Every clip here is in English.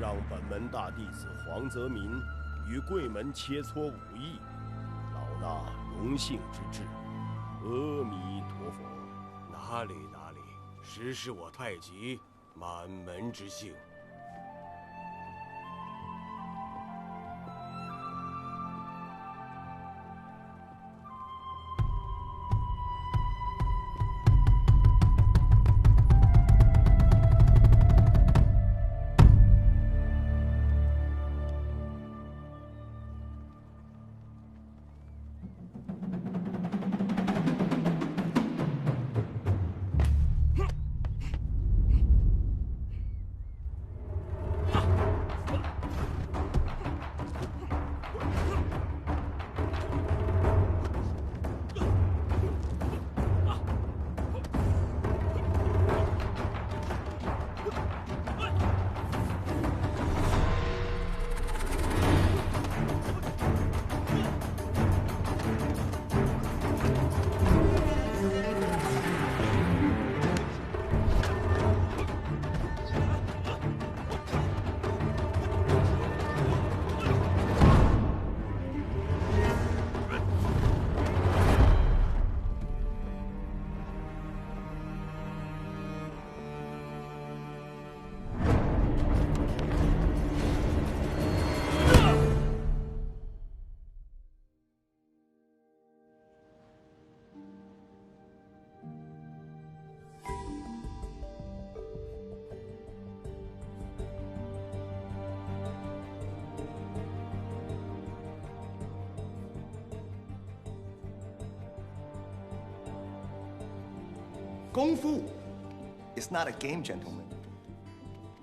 让本门大弟子黄泽民与贵门切磋武艺，老衲荣幸之至。阿弥陀佛。哪里哪里，实是我太极满门之幸。Kung Fu is not a game, gentlemen.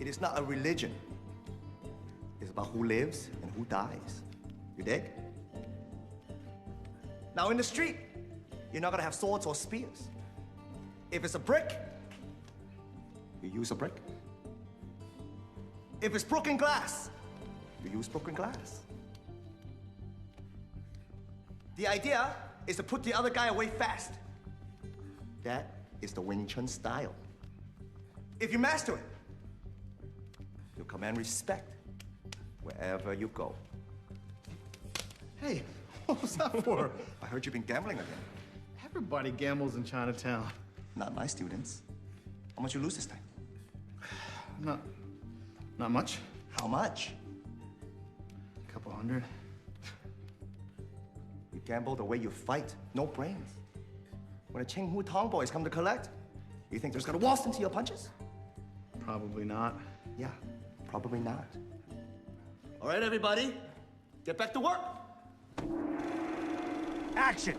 It is not a religion. It's about who lives and who dies. You dig? Now in the street, you're not gonna have swords or spears. If it's a brick, you use a brick. If it's broken glass, you use broken glass. The idea is to put the other guy away fast. That is the Wing Chun style. If you master it, you'll command respect wherever you go. Hey, what was that for? I heard you've been gambling again. Everybody gambles in Chinatown. Not my students. How much you lose this time? Not much. How much? A couple hundred. You gamble the way you fight. No brains. When the Chenghu Tong boys come to collect, you think they're just gonna waltz into your punches? Probably not. Yeah, probably not. All right, everybody, get back to work. Action!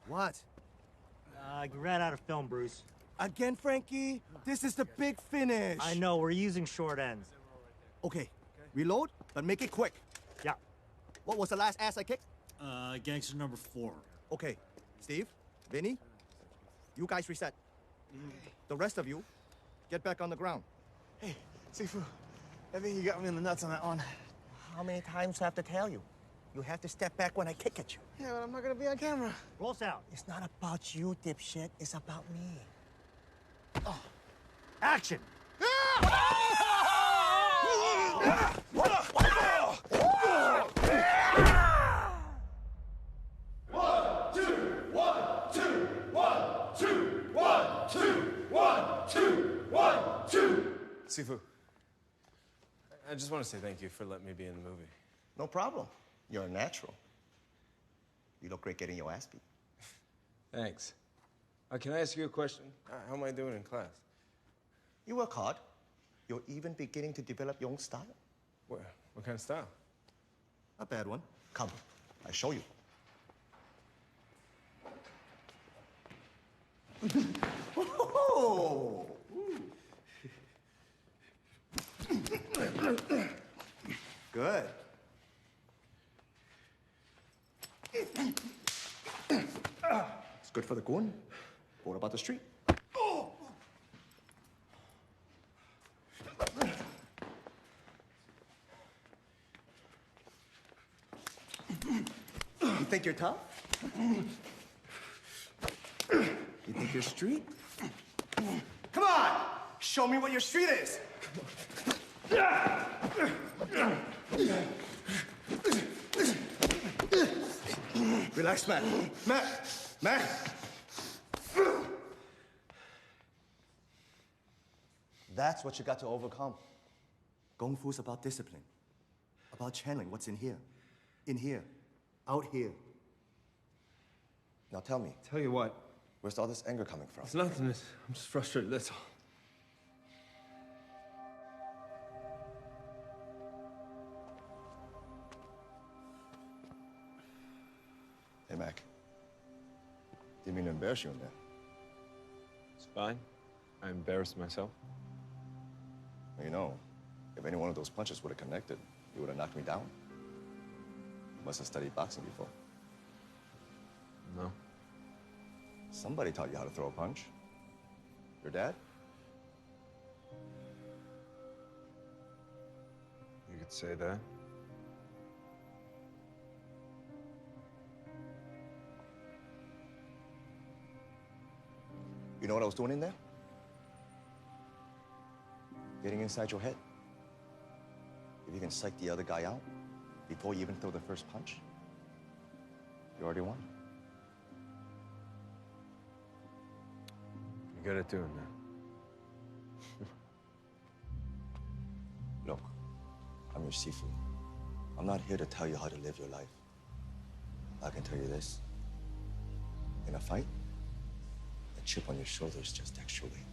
What? You ran out of film, Bruce. Again, Frankie? This is the big finish. I know, we're using short ends. Okay, reload, but make it quick. Yeah. What was the last ass I kicked? Gangster number 4. Okay, Steve, Vinny, you guys reset. The rest of you, get back on the ground. Hey, Sifu, I think you got me in the nuts on that one. How many times do I have to tell you? You have to step back when I kick at you. Yeah, but I'm not gonna be on camera. Roll sound. It's not about you, dipshit. It's about me. Oh. Action! Sifu, I just want to say thank you for letting me be in the movie. No problem. You're a natural. You look great getting your ass beat. Thanks. Can I ask you a question? How am I doing in class? You work hard. You're even beginning to develop your own style. What kind of style? A bad one. Come, I show you. Oh! Good. It's good for the goon. What about the street? You think you're tough? You think you're street? Come on! Show me what your street is! Relax, man. Man! That's what you got to overcome. Kung Fu's about discipline. About channeling what's in here. In here. Out here. Now tell me. Tell you what, Where's all this anger coming from? it's nothing. I'm just frustrated, that's all. Hey, Mac. Didn't mean to embarrass you in there. It's fine. I embarrassed myself. You know, if any one of those punches would have connected, you would have knocked me down. You must have studied boxing before. No. Somebody taught you how to throw a punch. Your dad? You could say that. You know what I was doing in there? Getting inside your head. If you can psych the other guy out before you even throw the first punch, you already won. You're good at doing that. Look, I'm your Sifu. I'm not here to tell you how to live your life. I can tell you this. In a fight, a chip on your shoulder is just extra weight.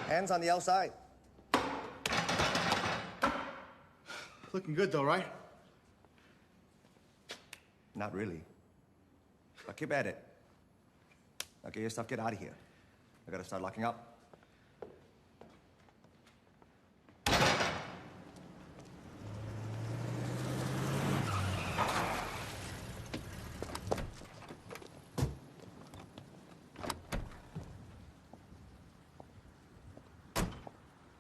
Hands on the outside. Looking good, though, right? Not really. But keep at it. Now get your stuff, get out of here. I gotta start locking up.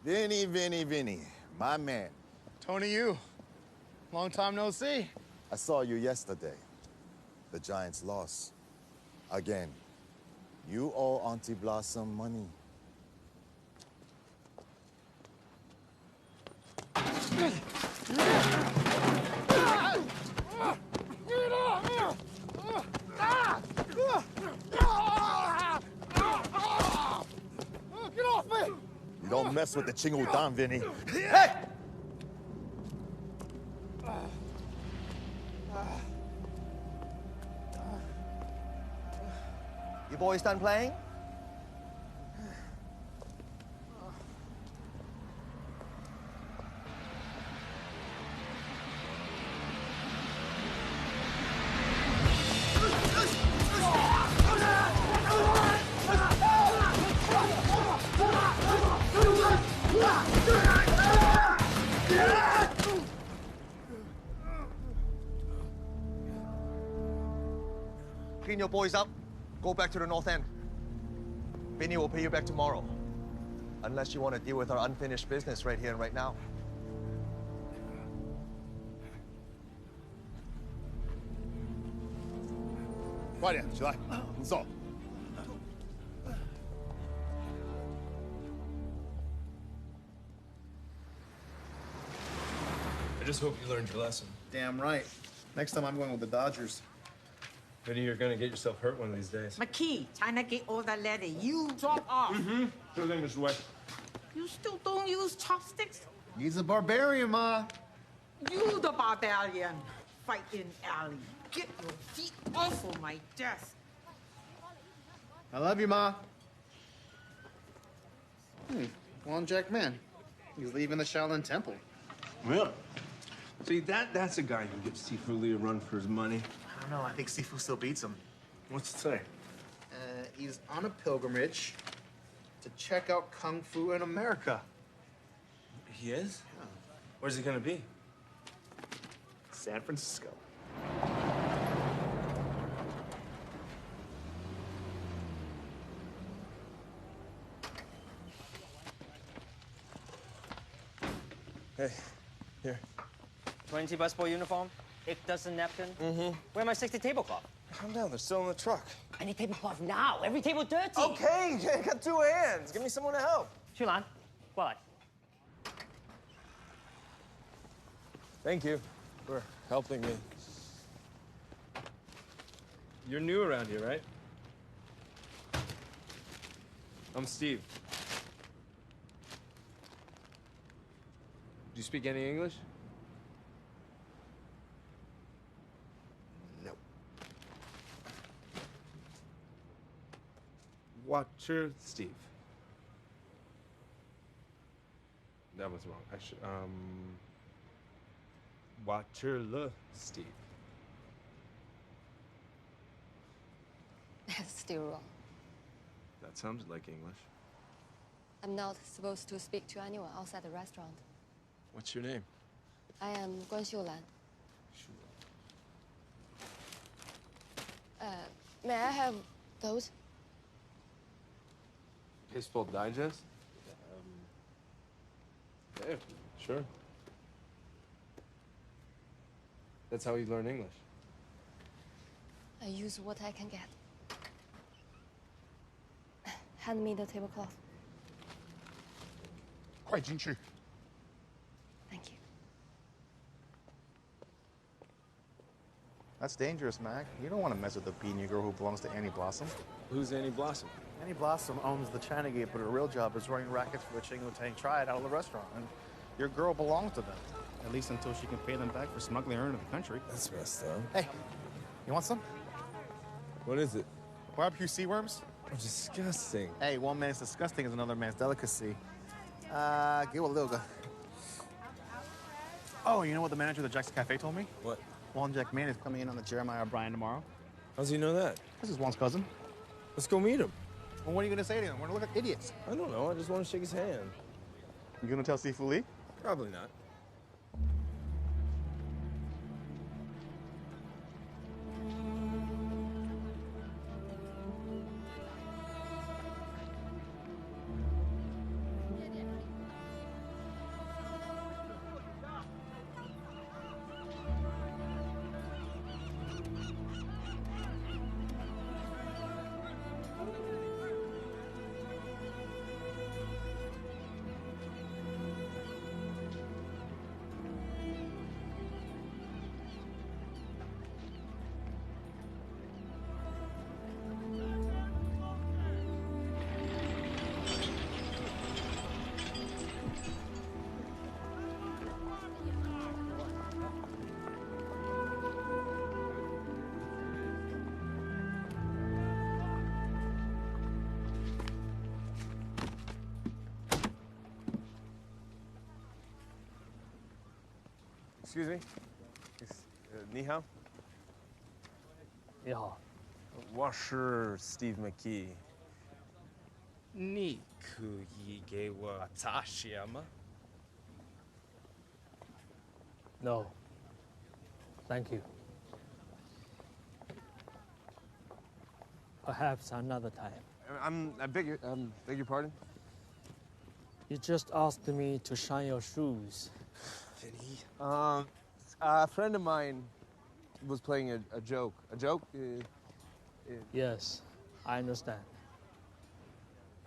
Vinny, my man. Tony, you. Long time no see. I saw you yesterday. The Giants lost. Again. You owe Auntie Blossom money. Get off me! You don't mess with the Chingu Dan, Vinny. Hey! You boys done playing? Clean your boys up. Go back to the north end. Vinny will pay you back tomorrow. Unless you want to deal with our unfinished business right here and right now.快点，起来，你走。I just hope you learned your lesson. Damn right. Next time I'm going with the Dodgers. Vinny, you're gonna get yourself hurt one of these days. McKee, trying to get all that letter. You drop off. Sure thing, Mr. White. You still don't use chopsticks? He's a barbarian, Ma. You the barbarian. Fighting alley. Get your feet off of my desk. I love you, Ma. One Jack Man. He's leaving the Shaolin Temple. Really? See, that's a guy who gives Sifu Lee a run for his money. I don't know. I think Sifu still beats him. What's it say? He's on a pilgrimage to check out Kung Fu in America. He is? Yeah. Where's he gonna be? San Francisco. Hey, here. 20 busboy uniform, eckdus and napkin. Mm-hmm. Where my 60 tablecloth? Calm down, they're still in the truck. I need tablecloth now. Every table dirty. Okay, I got 2 hands. Give me someone to help. 去兰，过来。 Thank you for helping me. You're new around here, right? I'm Steve. Do you speak any English? No. Watcher Steve. That was wrong. I should, Watcher Steve. That's still wrong. That sounded like English. I'm not supposed to speak to anyone outside the restaurant. What's your name? I am Guan Lan. May I have those? Baseball Digest? Yeah, sure. That's how you learn English. I use what I can get. Hand me the tablecloth. 快进去. Thank you. That's dangerous, Mac. You don't want to mess with the beanie girl who belongs to Annie Blossom. Who's Annie Blossom? Annie Blossom owns the China Gate, but her real job is running rackets for the Chingo Tang Triad out of the restaurant. And your girl belongs to them. At least until she can pay them back for smuggling her into the country. That's messed up. Hey, you want some? What is it? Barbecue sea worms? Oh, disgusting. Hey, one man's disgusting is another man's delicacy. Give a little. Oh, you know what the manager of the Jack's Cafe told me? What? Juan Jack Man is coming in on the Jeremiah O'Brien tomorrow. How's he know that? This is Juan's cousin. Let's go meet him. Well, what are you going to say to him? We're going to look like idiots. I don't know. I just want to shake his hand. You going to tell Sifu Lee? Probably not. Excuse me? Ni hao? 你好，我是 Steve McKee. 你可以给我擦鞋吗？ No. Thank you. Perhaps another time. I beg your pardon? You just asked me to shine your shoes. Vinny? A friend of mine was playing a joke. A joke? Yes, I understand.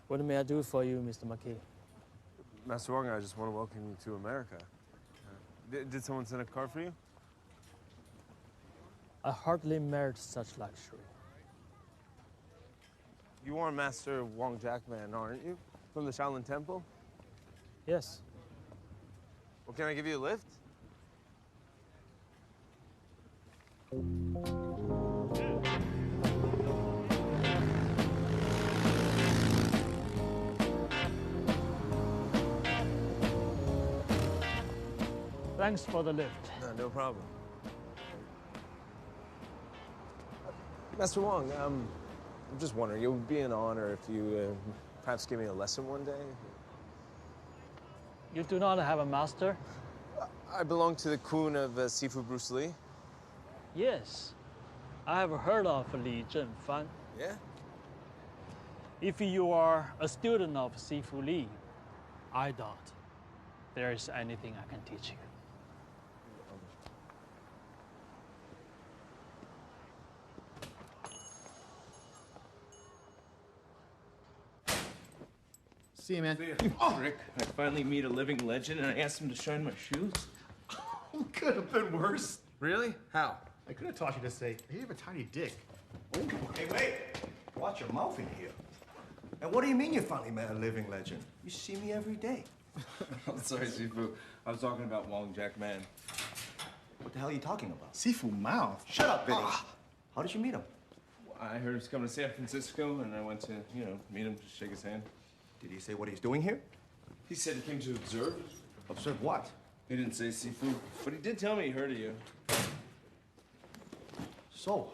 What may I do for you, Mr. McKee? Master Wong, I just want to welcome you to America. Did someone send a card for you? I hardly merit such luxury. You are Master Wong Jackman, aren't you? From the Shaolin Temple? Yes. Well, can I give you a lift? Thanks for the lift. No problem. Master Wong, I'm just wondering, it would be an honor if you perhaps give me a lesson one day. You do not have a master? I belong to the Kun of Sifu Bruce Lee. Yes. I have heard of Li Zhenfan. Yeah? If you are a student of Sifu Li, I doubt there is anything I can teach you. See you, man. Rick, I finally meet a living legend, and I asked him to shine my shoes. Could have been worse. Really? How? I could have taught you to say, hey, you have a tiny dick. Hey, wait. Watch your mouth in here. And what do you mean you finally met a living legend? You see me every day. I'm sorry, Sifu. I was talking about Wong Jack Man. What the hell are you talking about? Sifu mouth. Shut up, Vinny. How did you meet him? I heard he was coming to San Francisco, and I went to, meet him, just shake his hand. Did he say what he's doing here? He said he came to observe. Observe what? He didn't say Sifu, but he did tell me he heard of you. So,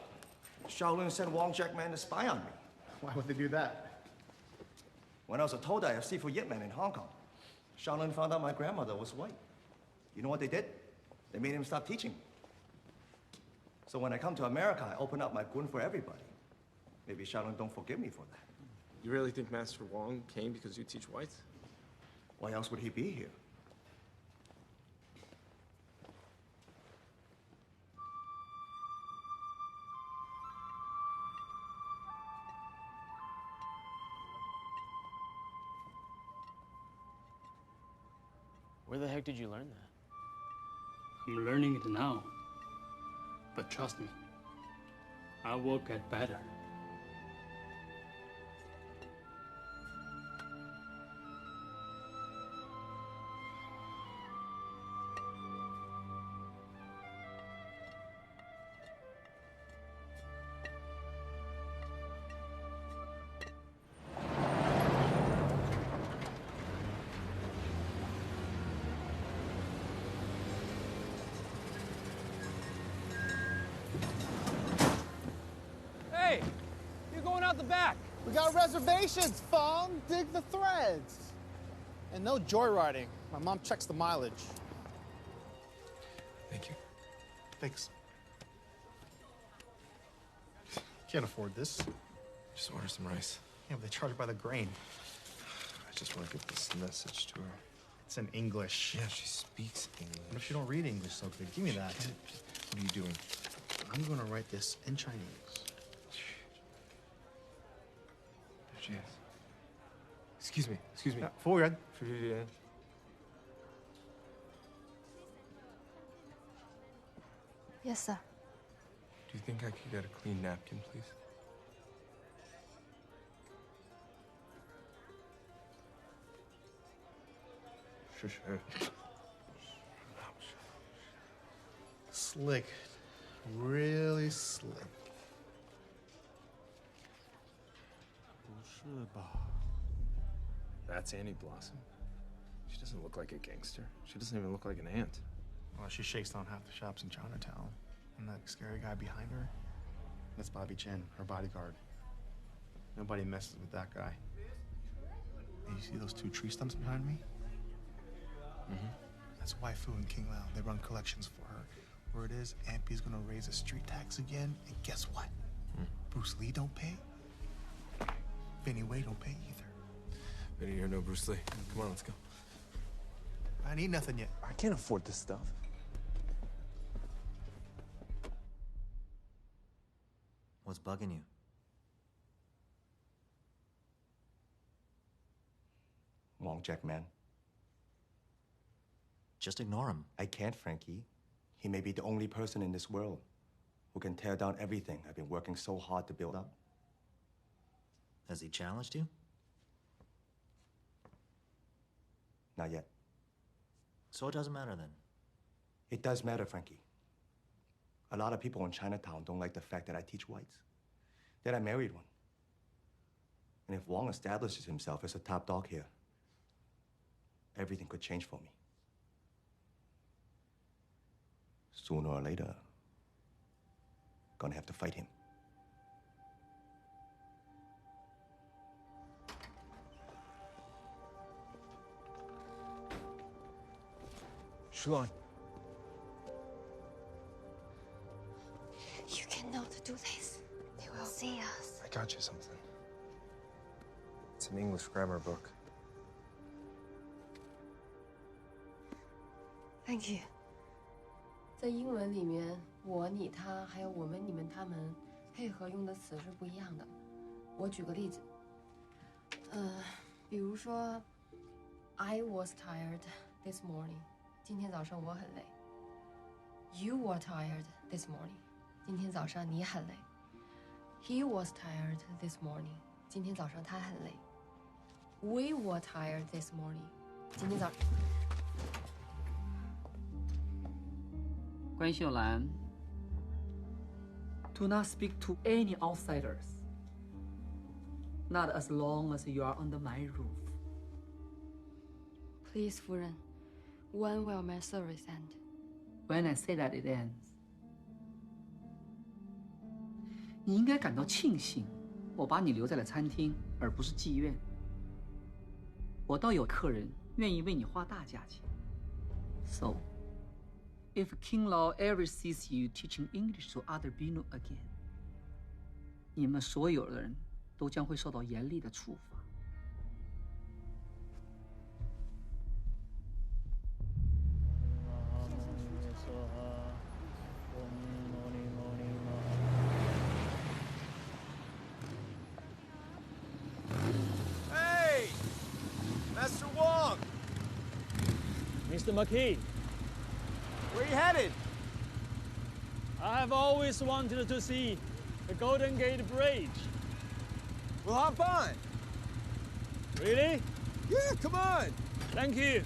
Shaolin sent Wong Jack Man to spy on me. Why would they do that? When I was a Todai of Sifu Yip Man in Hong Kong, Shaolin found out my grandmother was white. You know what they did? They made him stop teaching. So when I come to America, I open up my gun for everybody. Maybe Shaolin don't forgive me for that. You really think Master Wong came because you teach whites? Why else would he be here? Where the heck did you learn that? I'm learning it now. But trust me, I will get better. Hey, you're going out the back. We got reservations, Fong. Dig the threads. And no joyriding. My mom checks the mileage. Thank you. Thanks. Can't afford this. Just order some rice. Yeah, but they charge by the grain. I just want to get this message to her. It's in English. Yeah, she speaks English. What if she don't read English so good? Give me that. What are you doing? I'm gonna write this in Chinese. There she is. Excuse me. Excuse me. Forward. Yes, sir. Do you think I could get a clean napkin, please? Sure. Slick. Really slick. That's Annie Blossom. She doesn't look like a gangster. She doesn't even look like an ant. Well, she shakes down half the shops in Chinatown. And that scary guy behind her, that's Bobby Chen, her bodyguard. Nobody messes with that guy. Hey, you see those two tree stumps behind me? Mm-hmm. That's Waifu and King Lao. They run collections for her. Word is, Ampy's gonna raise the street tax again, and guess what? Bruce Lee don't pay. Vinny Wei don't pay either. Vinny, you're no Bruce Lee. Come on, let's go. I ain't eat nothing yet. I can't afford this stuff. What's bugging you? Wong Jack Man. Just ignore him. I can't, Frankie. He may be the only person in this world who can tear down everything I've been working so hard to build up. Has he challenged you? Not yet. So it doesn't matter then. It does matter, Frankie. A lot of people in Chinatown don't like the fact that I teach whites, that I married one. And if Wong establishes himself as a top dog here, everything could change for me. sooner or later, gonna have to fight him. Shulan. You cannot do this. They will see us. I got you something. It's an English grammar book. Thank you. 在英文里面，我、你、他，还有我们、你们、他们，配合用的词是不一样的。我举个例子，比如说 ，I was tired this morning。今天早上我很累。You were tired this morning。今天早上你很累。He was tired this morning。今天早上他很累。We were tired this morning。今天早上。关秀兰 ，Do not speak to any outsiders. Not as long as you are under my roof. Please, 夫人 when will my service end? When I say that it ends. 你应该感到庆幸，我把你留在了餐厅，而不是妓院。我倒有客人愿意为你花大价钱。So. If King Lao ever sees you teaching English to other Binu again, 你们所有的人都将会受到严厉的处罚。Hey, Master Wong. Mr. McKee. Where are you headed? I have always wanted to see the Golden Gate Bridge. We'll hop on. Really? Yeah, come on. Thank you.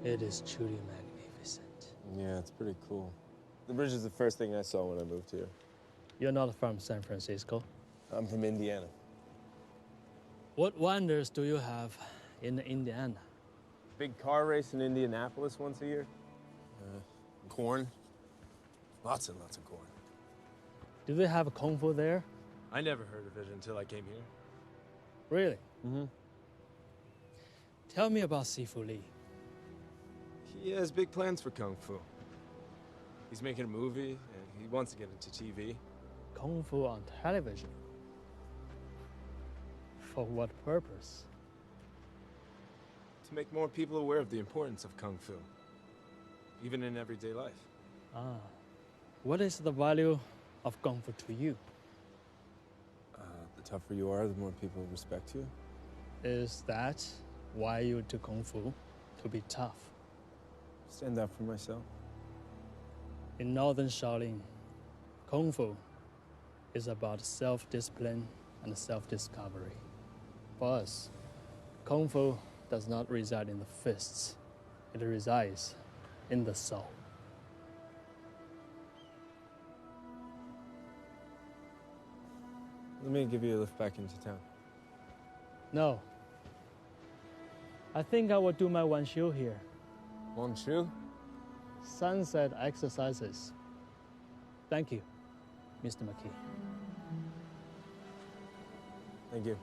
It is truly magnificent. Yeah, it's pretty cool. The bridge is the first thing I saw when I moved here. You're not from San Francisco? I'm from Indiana. What wonders do you have in Indiana? Big car race in Indianapolis once a year. Corn. Lots and lots of corn. Do they have Kung Fu there? I never heard of it until I came here. Really? Mm-hmm. Tell me about Sifu Lee. He has big plans for Kung Fu. He's making a movie, and he wants to get into TV. Kung Fu on television? For what purpose? To make more people aware of the importance of Kung Fu, even in everyday life. Ah. What is the value of Kung Fu to you? The tougher you are, the more people respect you. Is that why you do Kung Fu? To be tough? Stand up for myself. In Northern Shaolin, Kung Fu is about self-discipline and self-discovery. For us, Kung Fu does not reside in the fists. It resides in the soul. Let me give you a lift back into town. No. I think I will do my one shoe here. One shoe? Sunset exercises. Thank you, Mr. McKee. Thank you.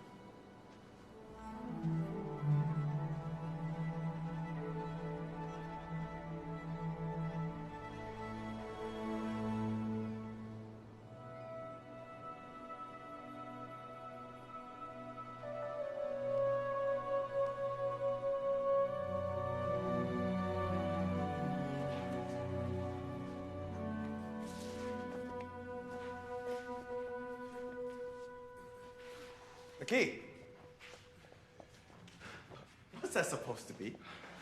McKee! What's that supposed to be?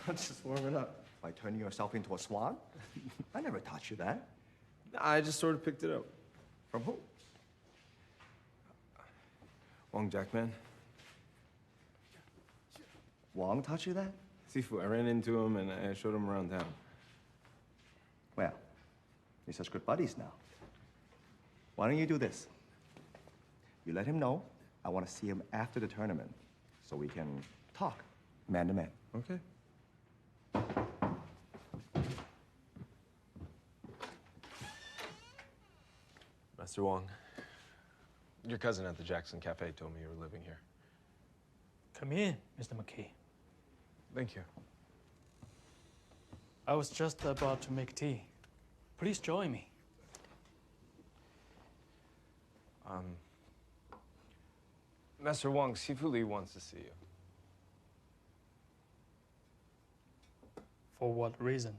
I'm just warming up. By turning yourself into a swan? I never taught you that. I just sort of picked it up. From who? Wong Jackman. Wong taught you that? Sifu, I ran into him and I showed him around town. Well, you're such good buddies now. Why don't you do this? You let him know I want to see him after the tournament so we can talk man to man. Okay. Master Wong, your cousin at the Jackson Cafe told me you were living here. Come in, Mr. McKee. Thank you. I was just about to make tea. Please join me. Master Wong, Sifu Li wants to see you. For what reason?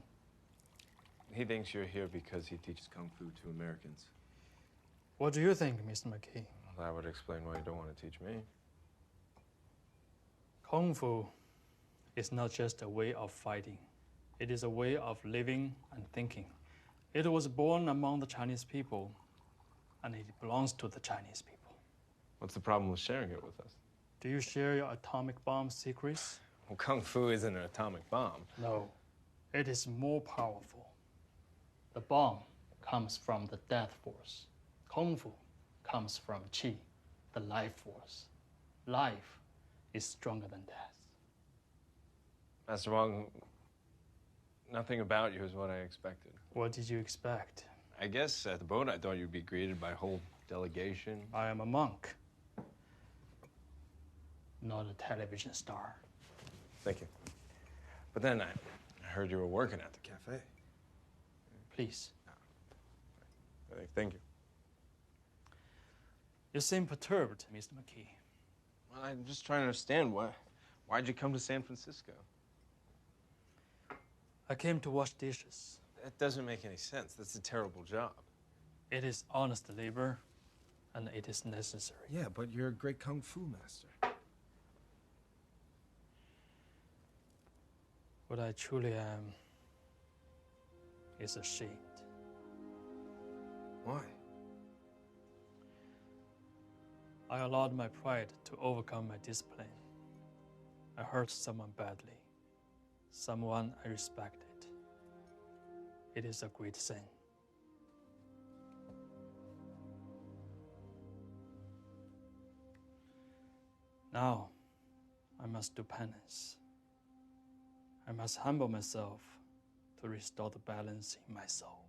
He thinks you're here because he teaches Kung Fu to Americans. What do you think, Mr. McKee? Well, that would explain why you don't want to teach me. Kung Fu is not just a way of fighting. It is a way of living and thinking. It was born among the Chinese people, and it belongs to the Chinese people. What's the problem with sharing it with us? Do you share your atomic bomb secrets? Well, Kung Fu isn't an atomic bomb. No, it is more powerful. The bomb comes from the death force. Kung Fu comes from Qi, the life force. Life is stronger than death. Master Wong, nothing about you is what I expected. What did you expect? I guess at the boat I thought you'd be greeted by a whole delegation. I am a monk, not a television star. Thank you. But then I heard you were working at the cafe. Please. Thank you. You seem perturbed, Mr. McKee. Well, I'm just trying to understand why'd you come to San Francisco? I came to wash dishes. That doesn't make any sense. That's a terrible job. It is honest labor, and it is necessary. Yeah, but you're a great Kung Fu master. What I truly am is ashamed. Why? I allowed my pride to overcome my discipline. I hurt someone badly, someone I respected. It is a great sin. Now, I must do penance. I must humble myself to restore the balance in my soul.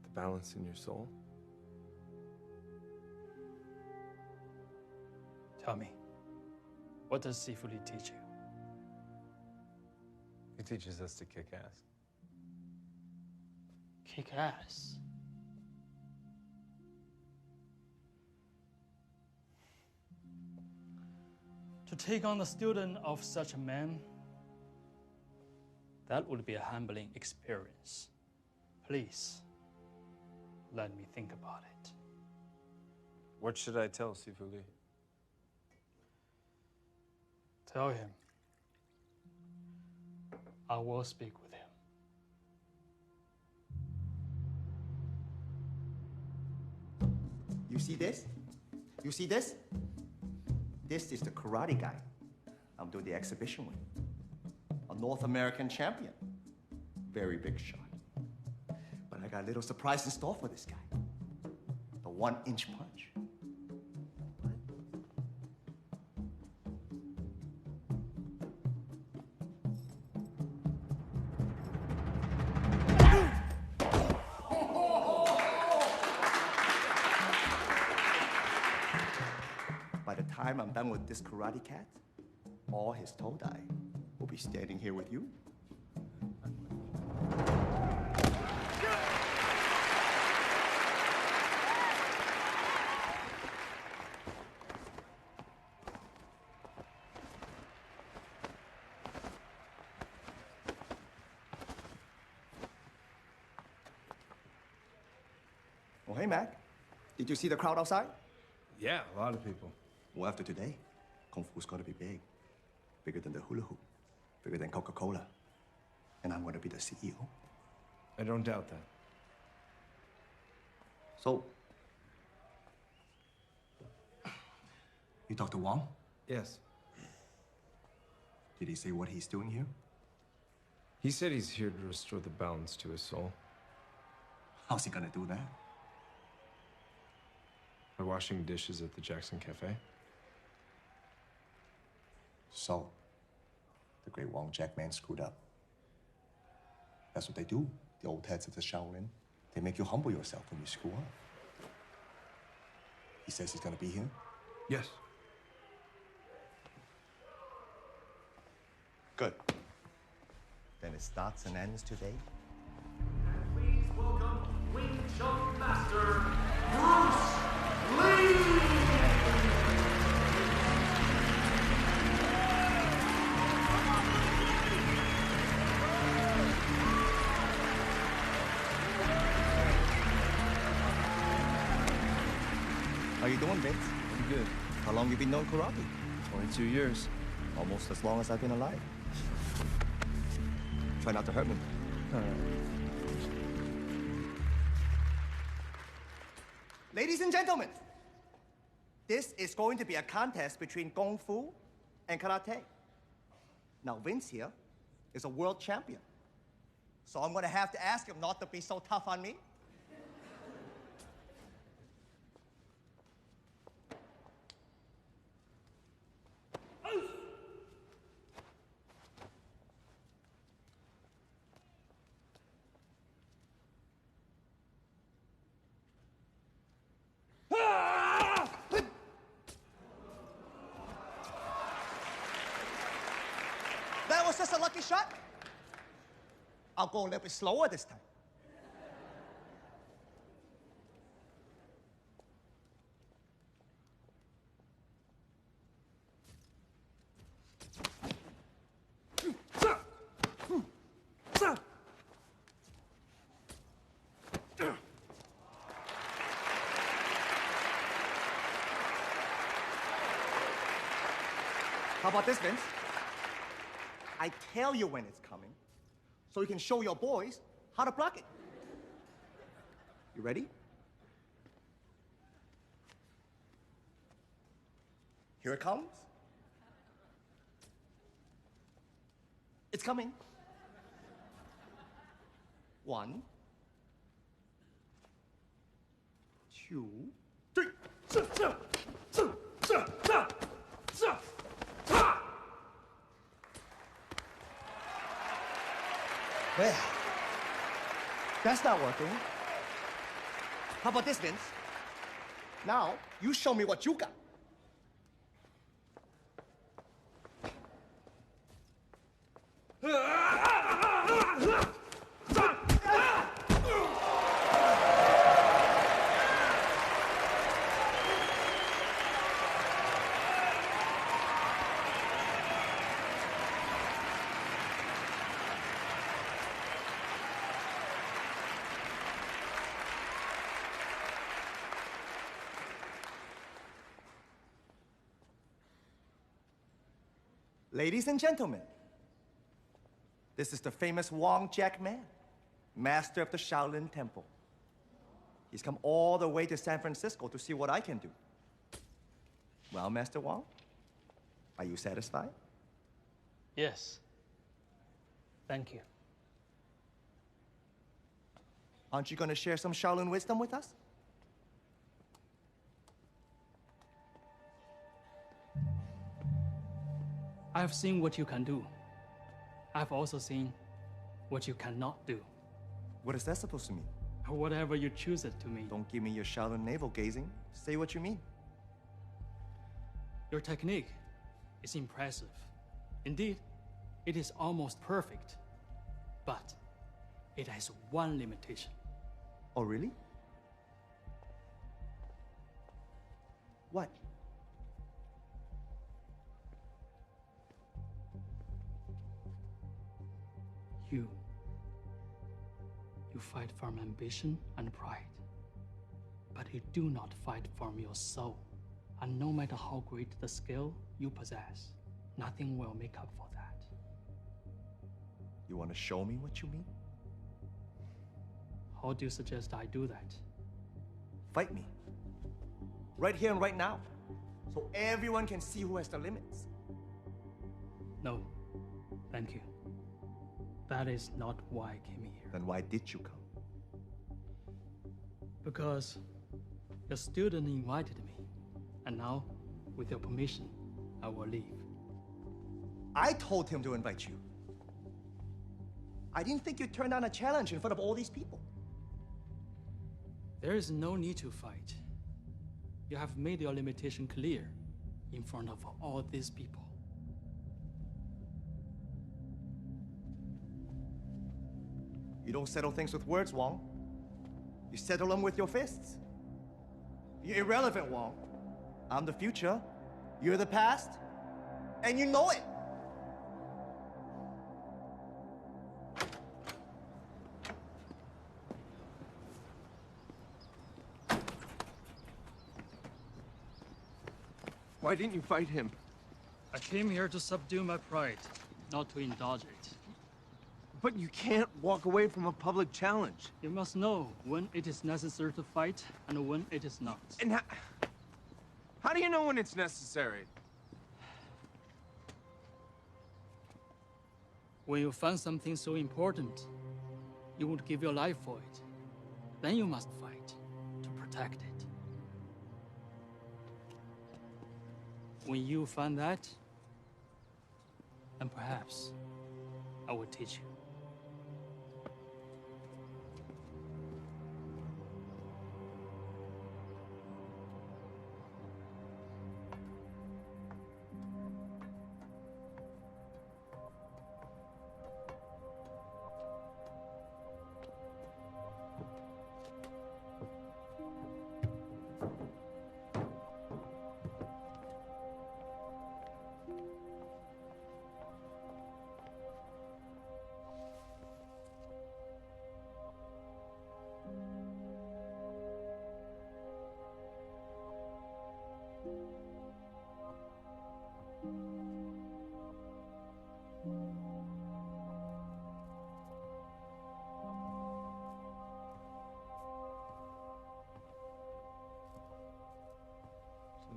The balance in your soul? Tell me, what does Sifu Li teach you? He teaches us to kick ass. Kick ass? To take on the student of such a man, that would be a humbling experience. Please, let me think about it. What should I tell Sifu Li? Tell him I will speak with him. You see this? You see this? This is the karate guy I'm doing the exhibition with. A North American champion. Very big shot. But I got a little surprise in store for this guy. The 1-inch punch. By the time I'm done with this karate cat, all his Todai will be standing here with you. Oh, hey, Mac. Did you see the crowd outside? Yeah, a lot of people. Well, after today, Kung Fu's gonna be big. Bigger than the hula hoop. Bigger than Coca-Cola. And I'm gonna be the CEO. I don't doubt that. So, you talked to Wong? Yes. Did he say what he's doing here? He said he's here to restore the balance to his soul. How's he gonna do that? By washing dishes at the Jackson Cafe? So, the great Wong Jack man screwed up. That's what they do, the old heads of the Shaolin. They make you humble yourself when you screw up. He says he's gonna be here? Yes. Good. Then it starts and ends today. Please welcome Wing Chun Master Bruce Lee! How you doing, Vince? Pretty good. How long you been knowing karate? 22 years. Almost as long as I've been alive. Try not to hurt me. All right. Ladies and gentlemen, this is going to be a contest between Kung Fu and Karate. Now, Vince here is a world champion. So I'm gonna have to ask him not to be so tough on me. That was just a lucky shot. I'll go a little bit slower this time. How about this, Vince? I tell you when it's coming, so you can show your boys how to block it. You ready? Here it comes. It's coming. 1, 2, 3. Well, that's not working. How about this, Vince? Now, you show me what you got. Ladies and gentlemen, this is the famous Wong Jack Man, master of the Shaolin Temple. He's come all the way to San Francisco to see what I can do. Well, Master Wong, are you satisfied? Yes. Thank you. Aren't you going to share some Shaolin wisdom with us? I've seen what you can do. I've also seen what you cannot do. What is that supposed to mean? Whatever you choose it to mean. Don't give me your Shaolin navel gazing. Say what you mean. Your technique is impressive. Indeed, it is almost perfect. But it has one limitation. Oh, really? What? You fight from ambition and pride. But you do not fight from your soul. And no matter how great the skill you possess, nothing will make up for that. You want to show me what you mean? How do you suggest I do that? Fight me. Right here and right now. So everyone can see who has the limits. No, thank you. That is not why I came here. Then why did you come? Because Your student invited me, and now, with your permission, I will leave. I told him to invite you. I didn't think you'd turn down a challenge in front of all these people. There is no need to fight. You have made your limitation clear in front of all these people. You don't settle things with words, Wong. You settle them with your fists. You're irrelevant, Wong. I'm the future, you're the past, and you know it. Why didn't you fight him? I came here to subdue my pride, not to indulge it. But you can't walk away from a public challenge. You must know when it is necessary to fight and when it is not. And how do you know when it's necessary? When you find something so important, you would give your life for it. Then you must fight to protect it. When you find that, then perhaps I will teach you.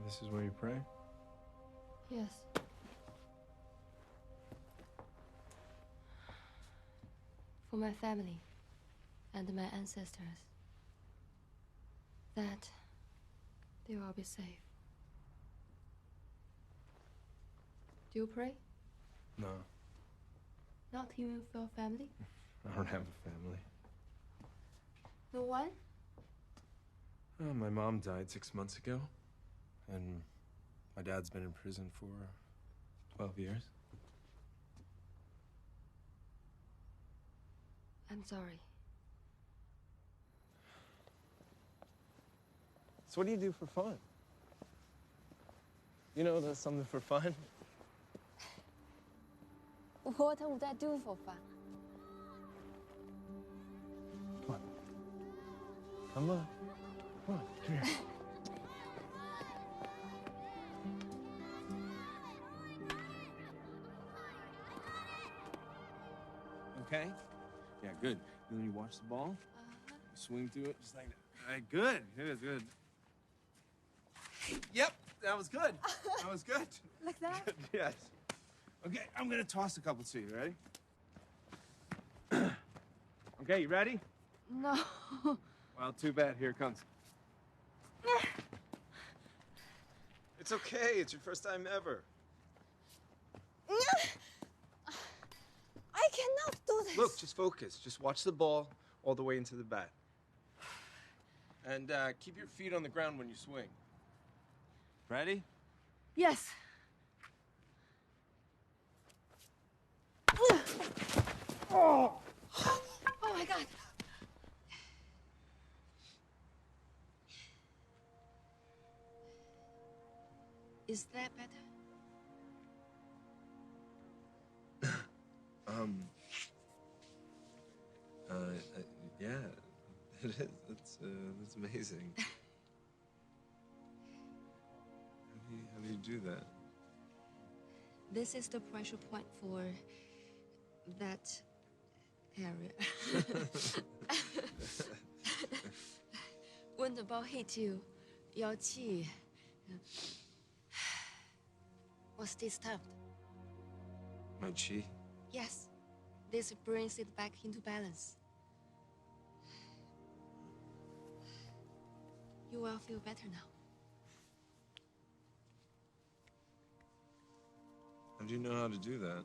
This is where you pray? Yes. For my family and my ancestors, that they will be safe. Do you pray? No, Not even for your family? I don't have a family. No one? Oh, my mom died 6 months ago, and my dad's been in prison for 12 years. I'm sorry. So what do you do for fun? You know, that's something for fun. What would I do for fun? Come on. Come on, come here. Okay? Yeah, good. And then you watch the ball, you swing through it just like that. All right, good. Good, good. Yep, that was good. That was good. Like that? Good, yes. Okay, I'm gonna toss a couple to you. Ready? Okay, you ready? No. Well, too bad. Here it comes. It's okay. It's your first time ever. I cannot do this. Look, just focus. Just watch the ball all the way into the bat. And keep your feet on the ground when you swing. Ready? Yes. Oh my God. Is that better? Yeah, it is. That's amazing. How do you do that? This is the pressure point for that area. When the ball hits you, your qi was disturbed. My chi? Yes, this brings it back into balance. You will feel better now. How do you know how to do that?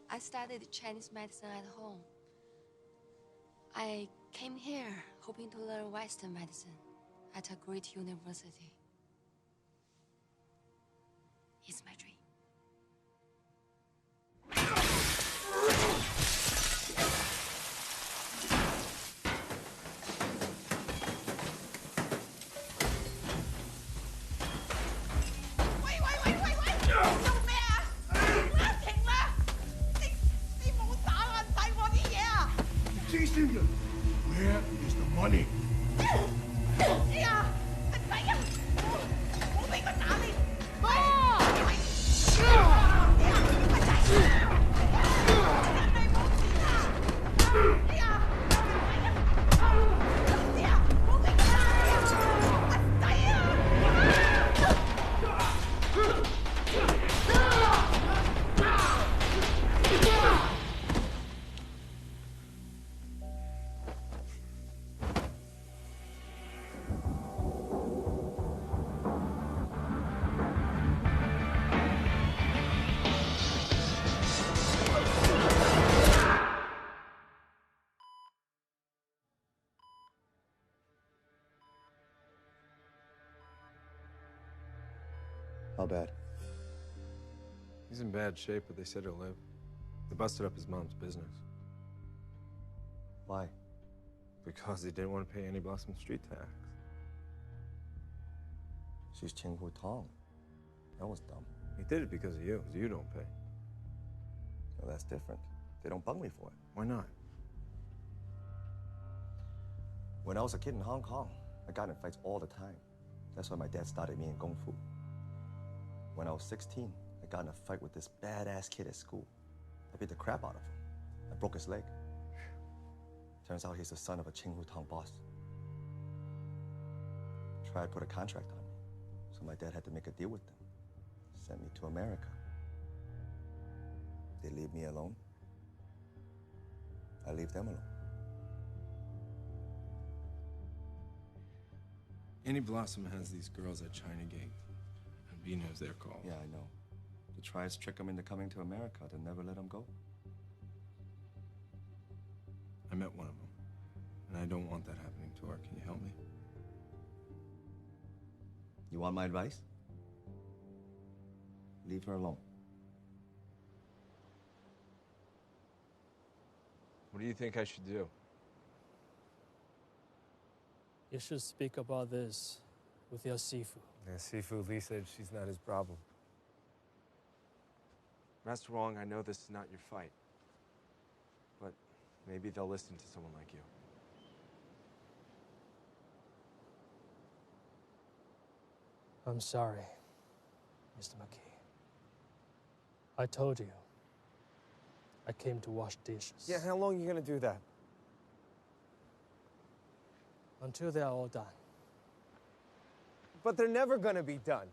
I studied Chinese medicine at home. I came here hoping to learn Western medicine at a great university. It's my dream. Where is the money? How bad? He's in bad shape, but they said he'll live. They busted up his mom's business. Why? Because he didn't want to pay any Blossom Street tax. She's Qinghu Tong. That was dumb. He did it because of you, because you don't pay. Well, that's different. They don't bug me for it. Why not? When I was a kid in Hong Kong, I got in fights all the time. That's why my dad started me in Kung Fu. When I was 16, I got in a fight with this badass kid at school. I beat the crap out of him. I broke his leg. Turns out he's the son of a Qinghu Tong boss. Tried to put a contract on me, so my dad had to make a deal with them. Sent me to America. They leave me alone. I leave them alone. Annie Blossom has these girls at China Gate. And B knows their call. Yeah, I know. To try to trick them into coming to America, to never let them go. I met one of them. And I don't want that happening to her. Can you help me? You want my advice? Leave her alone. What do you think I should do? You should speak about this with your Sifu. Yeah, Sifu Lee said she's not his problem. Master Wong, I know this is not your fight. But maybe they'll listen to someone like you. I'm sorry, Mr. McKee. I told you. I came to wash dishes. Yeah, how long are you gonna do that? Until they're all done. But they're never gonna be done.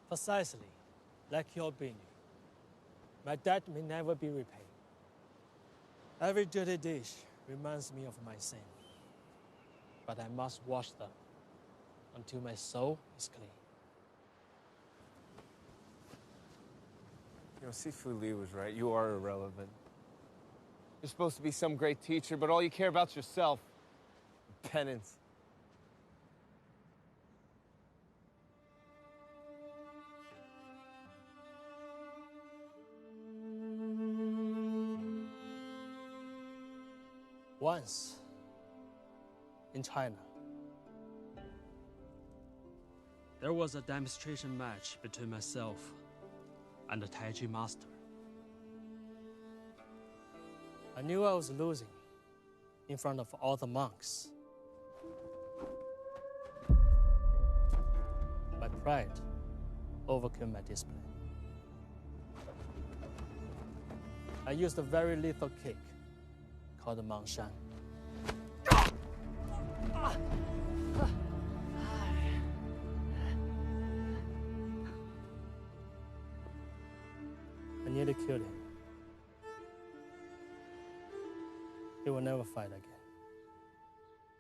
Precisely, like your opinion. My debt may never be repaid. Every dirty dish reminds me of my sin. But I must wash them until my soul is clean. You know, Sifu Lee was right. You are irrelevant. You're supposed to be some great teacher, but all you care about is yourself. Penance. Once, in China, there was a demonstration match between myself and the Tai Chi master. I knew I was losing in front of all the monks. My pride overcame my discipline. I used a very lethal kick called the Mangshan. I nearly killed him. He will never fight again.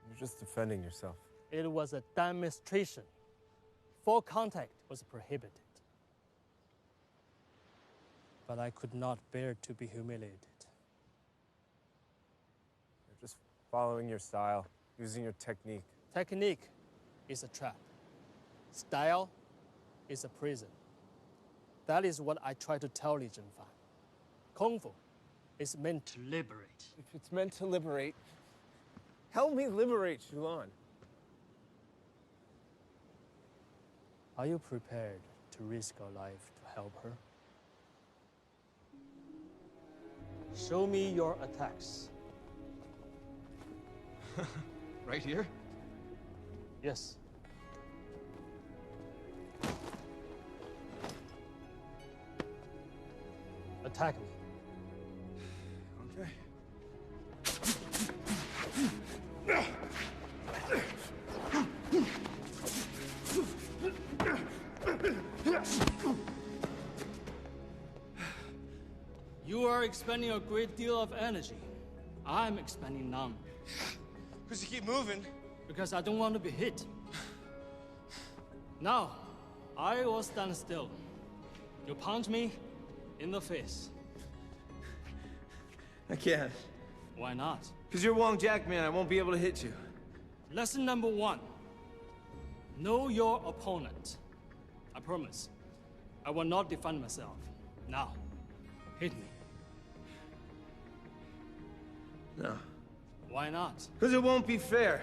You're You're just defending yourself. It was a demonstration. Full contact was prohibited. But I could not bear to be humiliated. You're just following your style, using your technique. Technique is a trap. Style is a prison. That is what I try to tell Li Zhenfan. Kung Fu is meant to liberate. If it's meant to liberate, help me liberate Shulan. Are you prepared to risk your life to help her? Show me your attacks. Right here? Yes. Attack me. Okay. You are expending a great deal of energy. I'm expending none. Because you keep moving. Because I don't want to be hit. Now, I will stand still. You punch me in the face. I can't. Why not? Because you're Wong Jack, man. I won't be able to hit you. Lesson number 1. Know your opponent. I promise. I will not defend myself. Now, hit me. No. Why not? Because it won't be fair.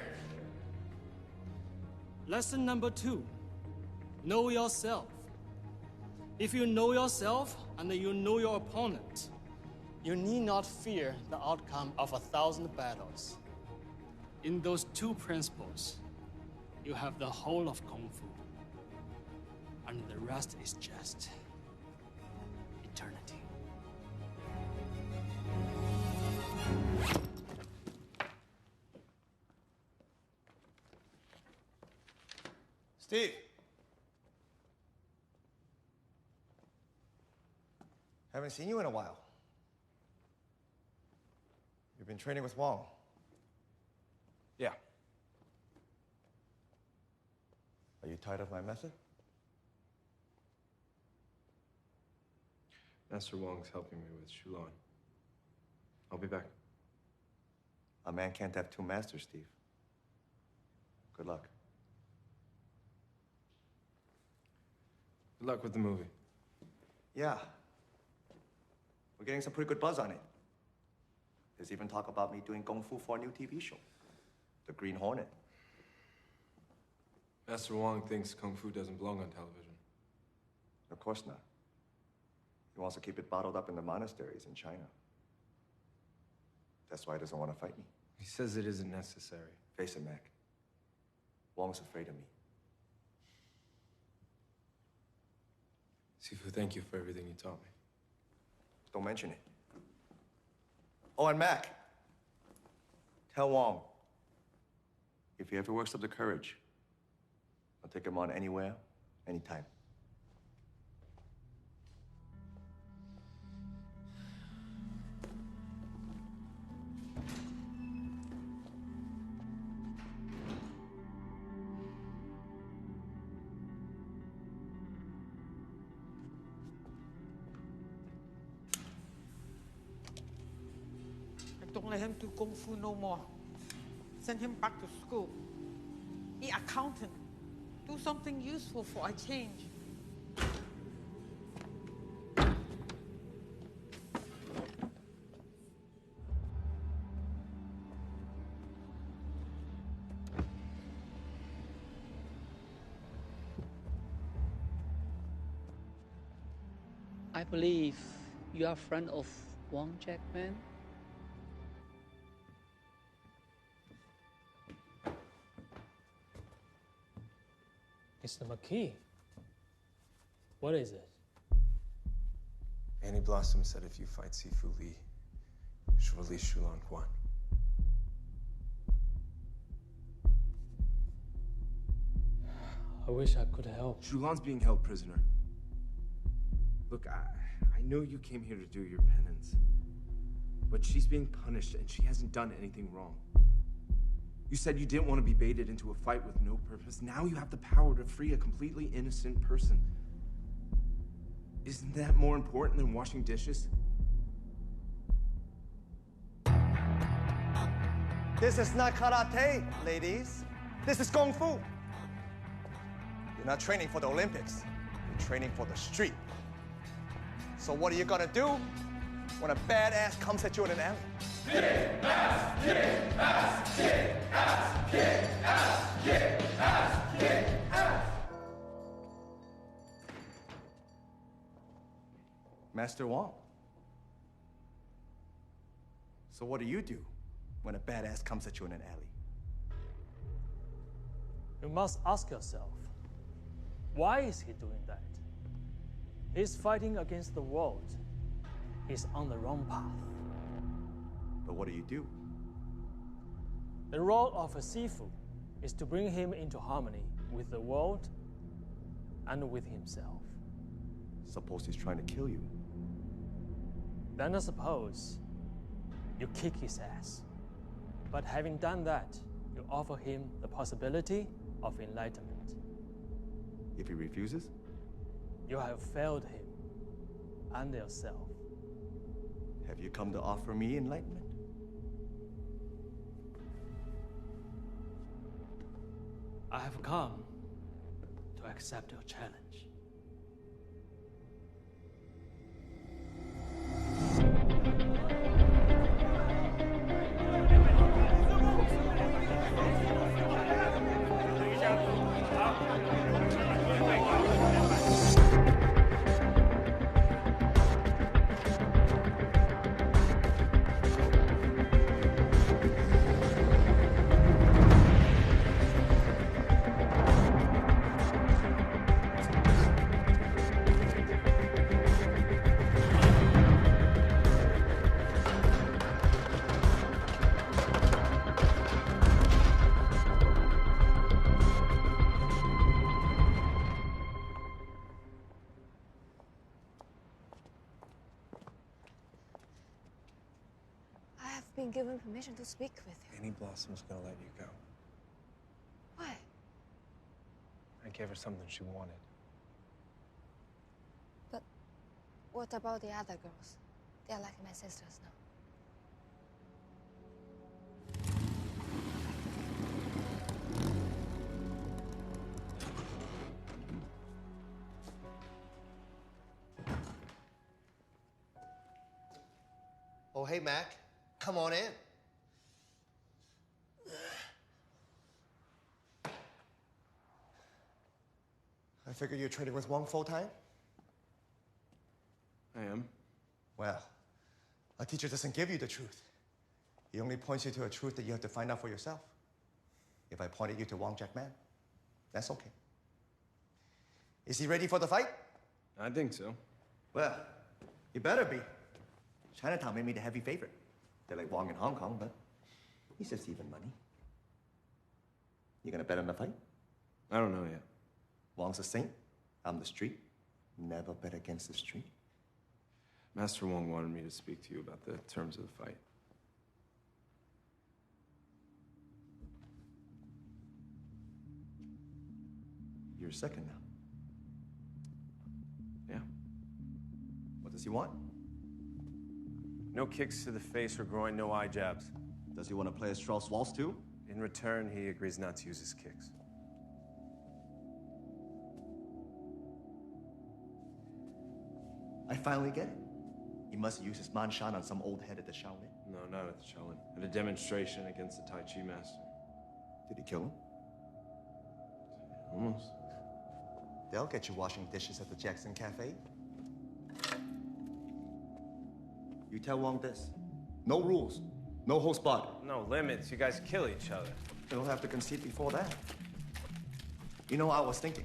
Lesson number 2. Know yourself. If you know yourself and you know your opponent, you need not fear the outcome of 1,000 battles. In those 2 principles, you have the whole of Kung Fu. And the rest is just eternity. Steve. Haven't seen you in a while. You've been training with Wong. Yeah. Are you tired of my method? Master Wong's helping me with Shulan. I'll be back. A man can't have 2 masters, Steve. Good luck. Good luck with the movie. Yeah. We're getting some pretty good buzz on it. There's even talk about me doing Kung Fu for a new TV show. The Green Hornet. Master Wong thinks Kung Fu doesn't belong on television. Of course not. He wants to keep it bottled up in the monasteries in China. That's why he doesn't want to fight me. He says it isn't necessary. Face it, Mac. Wong's afraid of me. Sifu, thank you for everything you taught me. Don't mention it. Oh, and Mac. Tell Wong, if he ever works up the courage, I'll take him on anywhere, anytime. Don't let him do Kung Fu no more. Send him back to school. Be accountant. Do something useful for a change. I believe you are a friend of Wong Jackman. Mr. McKee. What is it? Annie Blossom said if you fight Sifu Lee, she'll release Shulan Quan. I wish I could help. Shulan's being held prisoner. Look, I know you came here to do your penance, but she's being punished and she hasn't done anything wrong. You said you didn't want to be baited into a fight with no purpose. Now you have the power to free a completely innocent person. Isn't that more important than washing dishes? This is not karate, ladies. This is kung fu. You're not training for the Olympics. You're training for the street. So what are you gonna do when a badass comes at you in an alley? Kick ass, kick ass, kick ass, kick ass, kick ass, kick ass. Master Wong. So what do you do when a badass comes at you in an alley? You must ask yourself, why is he doing that? He's fighting against the world. He's on the wrong path. But what do you do? The role of a Sifu is to bring him into harmony with the world and with himself. Suppose he's trying to kill you. Then I suppose you kick his ass. But having done that, you offer him the possibility of enlightenment. If he refuses? You have failed him and yourself. Have you come to offer me enlightenment? I have come to accept your challenge. Been given permission to speak with you. Annie Blossom's gonna let you go. Why? I gave her something she wanted. But what about the other girls? They're like my sisters now. Oh, hey, Mac. Come on in. I figure you're trading with Wong full-time? I am. Well, a teacher doesn't give you the truth. He only points you to a truth that you have to find out for yourself. If I pointed you to Wong Jackman, that's okay. Is he ready for the fight? I think so. Well, you better be. Chinatown made me the heavy favorite. They're like Wong in Hong Kong, but he's just even money. You gonna bet on the fight? I don't know yet. Wong's a saint. I'm the street. Never bet against the street. Master Wong wanted me to speak to you about the terms of the fight. You're second now. Yeah. What does he want? No kicks to the face or groin, no eye jabs. Does he want to play a Strauss waltz too? In return, he agrees not to use his kicks. I finally get it. He must use his man shan on some old head at the Shaolin. No, not at the Shaolin. At a demonstration against the Tai Chi master. Did he kill him? Almost. They'll get you washing dishes at the Jackson Cafe. You tell Wong this. No rules. No whole spot. No limits. You guys kill each other. You don't have to concede before that. You know, I was thinking.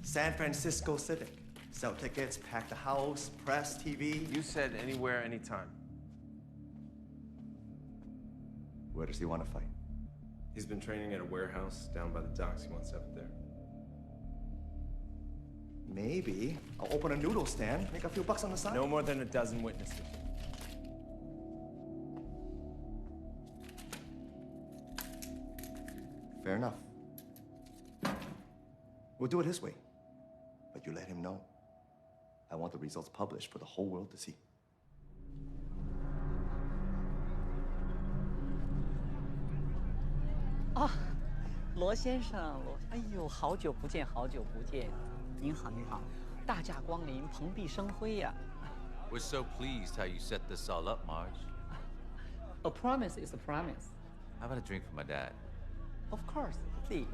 San Francisco Civic. Sell tickets, pack the house, press, TV. You said anywhere, anytime. Where does he want to fight? He's been training at a warehouse down by the docks. He wants to have it there. Maybe I'll open a noodle stand, make a few bucks on the side. No more than a dozen witnesses. Fair enough. We'll do it his way. But you let him know. I want the results published for the whole world to see. 啊，罗先生，哎呦，好久不见，好久不见。您好，您好，大驾光临，蓬荜生辉呀。We're so pleased how you set this all up, Marge. A promise is a promise. How about a drink for my dad? Of course, please.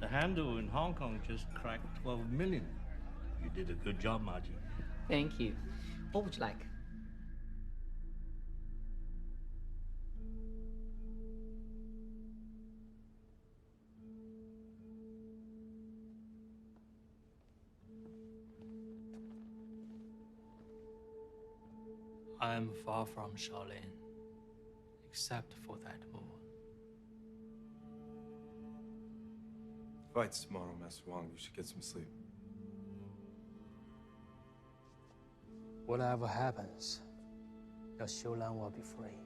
The handle in Hong Kong just cracked 12 million. You did a good job, Margie. Thank you. What would you like? I am far from Shaolin, except for that moon. Fight's tomorrow, Master Wang. You should get some sleep. Whatever happens, your Xiulan will be free.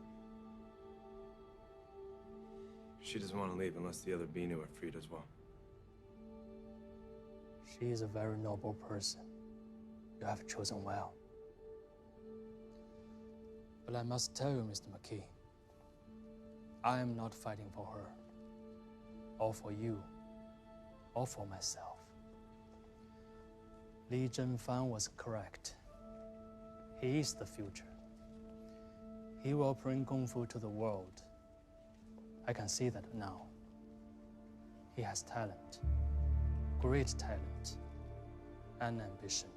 She doesn't want to leave unless the other Binu are freed as well. She is a very noble person. You have chosen well. But I must tell you, Mr. McKee, I am not fighting for her, or for you, or for myself. Li Zhenfang was correct. He is the future. He will bring Kung Fu to the world. I can see that now. He has talent, great talent, and ambition.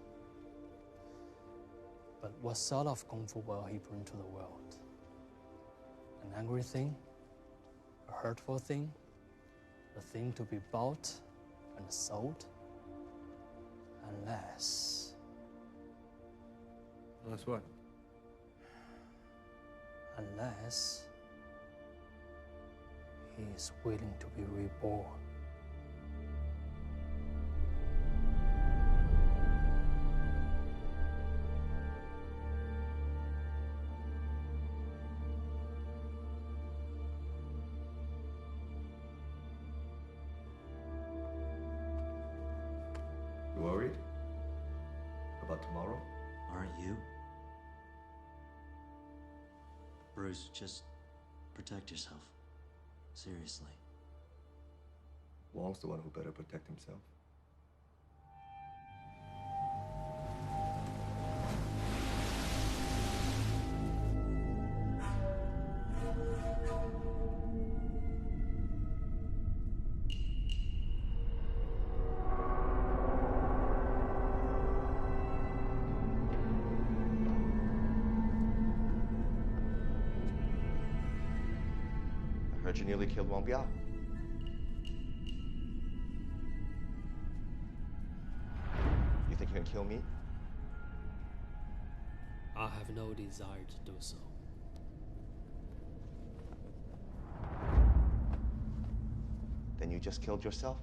But what sort of Kung Fu will he bring to the world? An angry thing? A hurtful thing? A thing to be bought and sold? Unless... Unless what? Unless... he is willing to be reborn. You worried? About tomorrow? Aren't you? Bruce, just protect yourself. Seriously. Wong's the one who better protect himself. I heard you nearly killed Wang Biao. You think you can kill me? I have no desire to do so. Then you just killed yourself?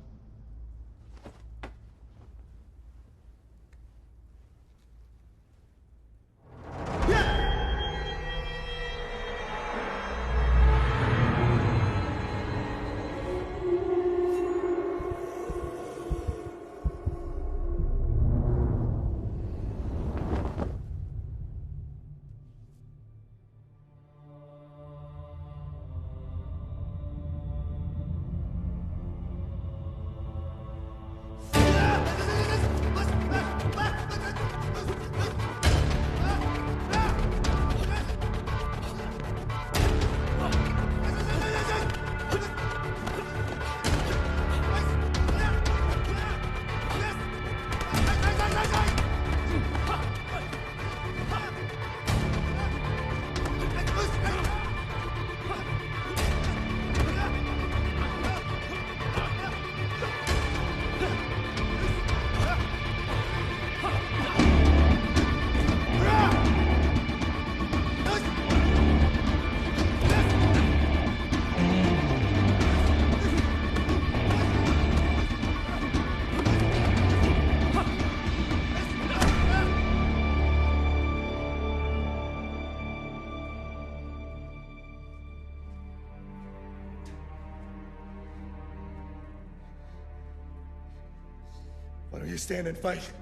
Why don't you stand and fight?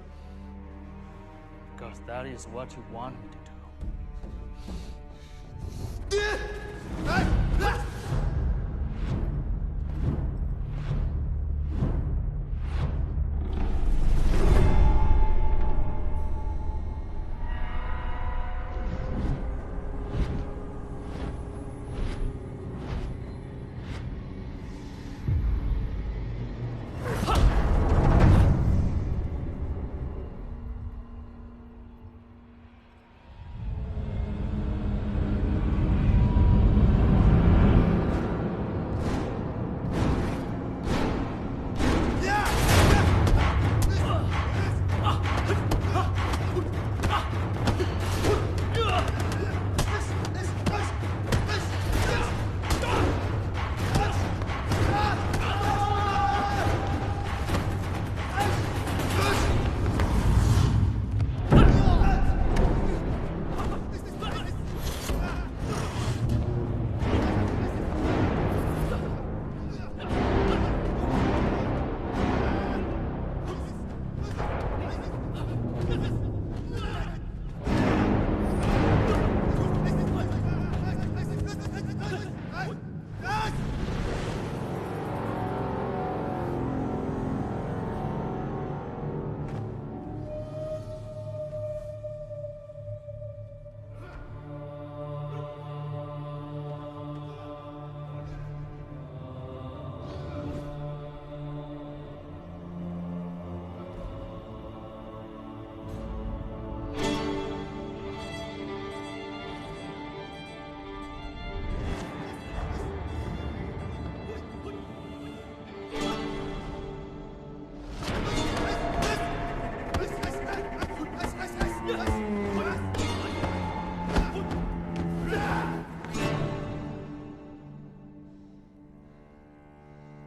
Because that is what you want me to do.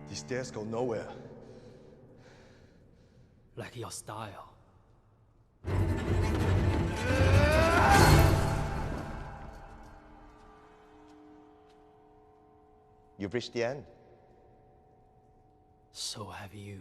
These stairs go nowhere. Like your style. You've reached the end. So have you.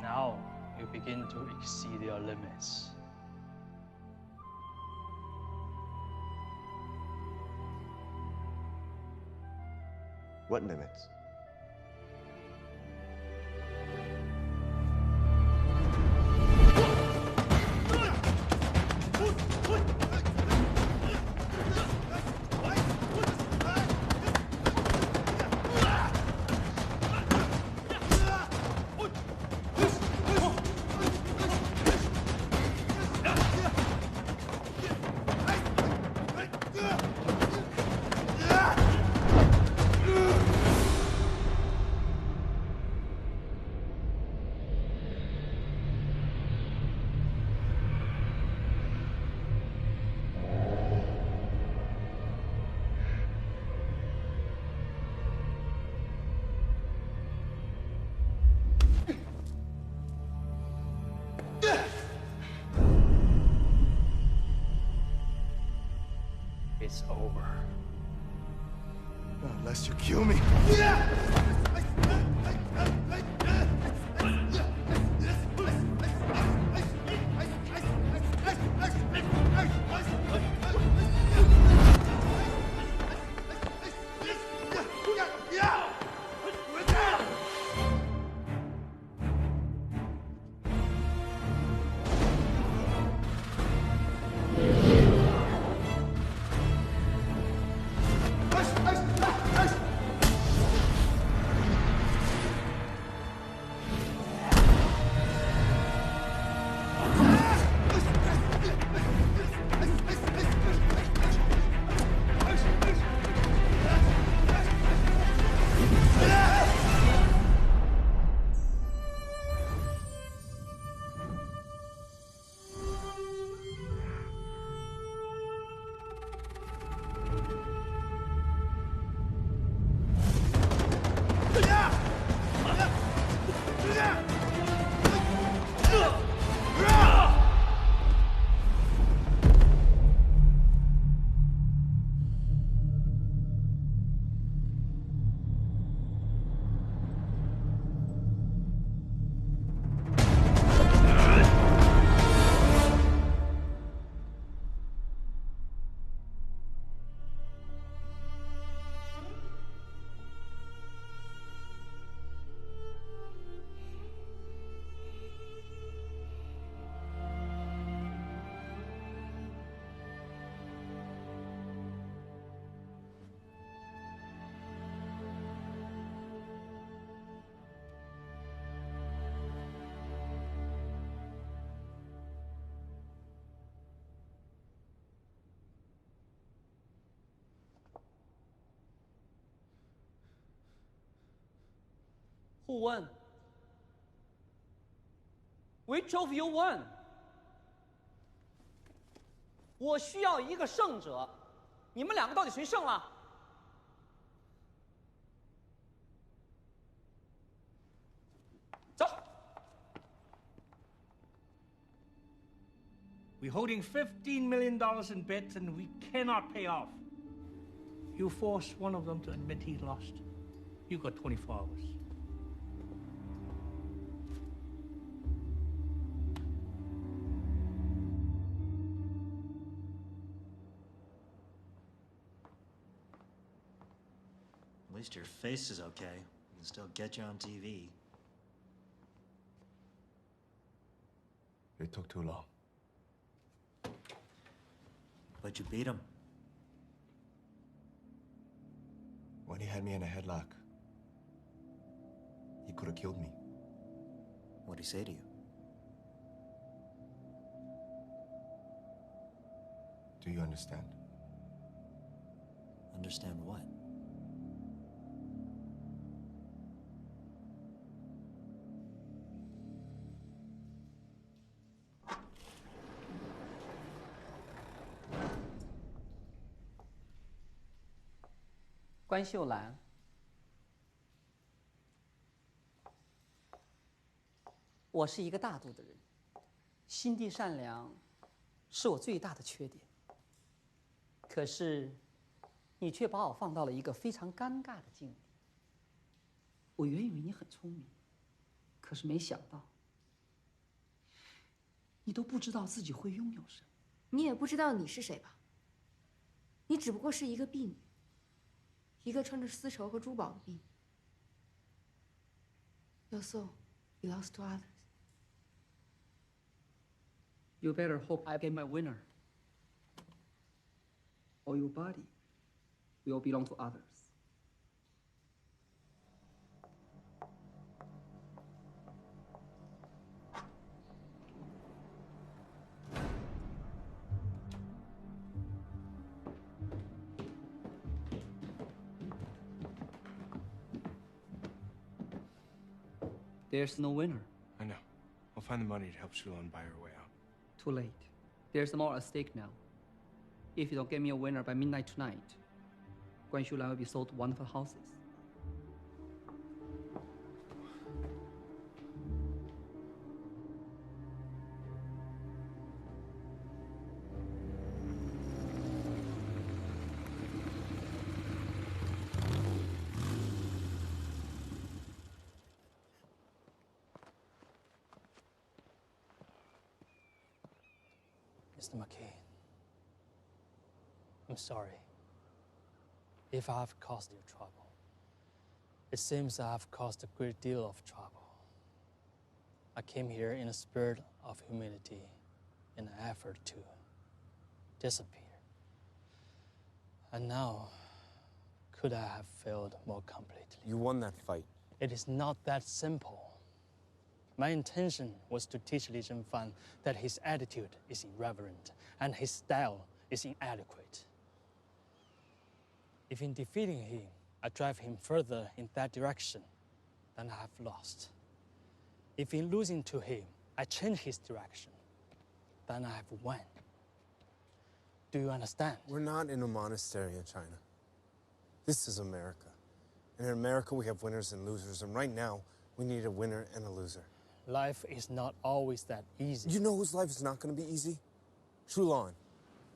Now you begin to exceed your limits. What limits? It's over. Unless you kill me. Who won? Which of you won? 我需要一个胜者，你们两个到底谁胜了？ We're holding $15 million in bets and we cannot pay off. You force one of them to admit he lost. You got 24 hours. At least your face is okay. We can still get you on TV. It took too long. But you beat him. When he had me in a headlock, he could have killed me. What'd he say to you? Do you understand? Understand what? "关秀兰，我是一个大度的人，心地善良是我最大的缺点。可是，你却把我放到了一个非常尴尬的境地。我原以为你很聪明，可是没想到，你都不知道自己会拥有什么。你也不知道你是谁吧？你只不过是一个婢女。 一个穿着丝绸和珠宝的婢女。Your soul belongs to others. You better hope I get my winner, or your body will belong to others. There's no winner. I know. I'll find the money to help Shulan buy her way out. Too late. There's more at stake now. If you don't get me a winner by midnight tonight, Guan Shulan will be sold to one of her houses. Mr. McKay, I'm sorry if I've caused you trouble. It seems I've caused a great deal of trouble. I came here in a spirit of humility in an effort to disappear. And now, could I have failed more completely? You won that fight. It is not that simple. My intention was to teach Li Zhenfan that his attitude is irreverent and his style is inadequate. If in defeating him, I drive him further in that direction, then I have lost. If in losing to him, I change his direction, then I have won. Do you understand? We're not in a monastery in China. This is America. And in America, we have winners and losers. And right now, we need a winner and a loser. Life is not always that easy. You know whose life is not going to be easy? Shulan,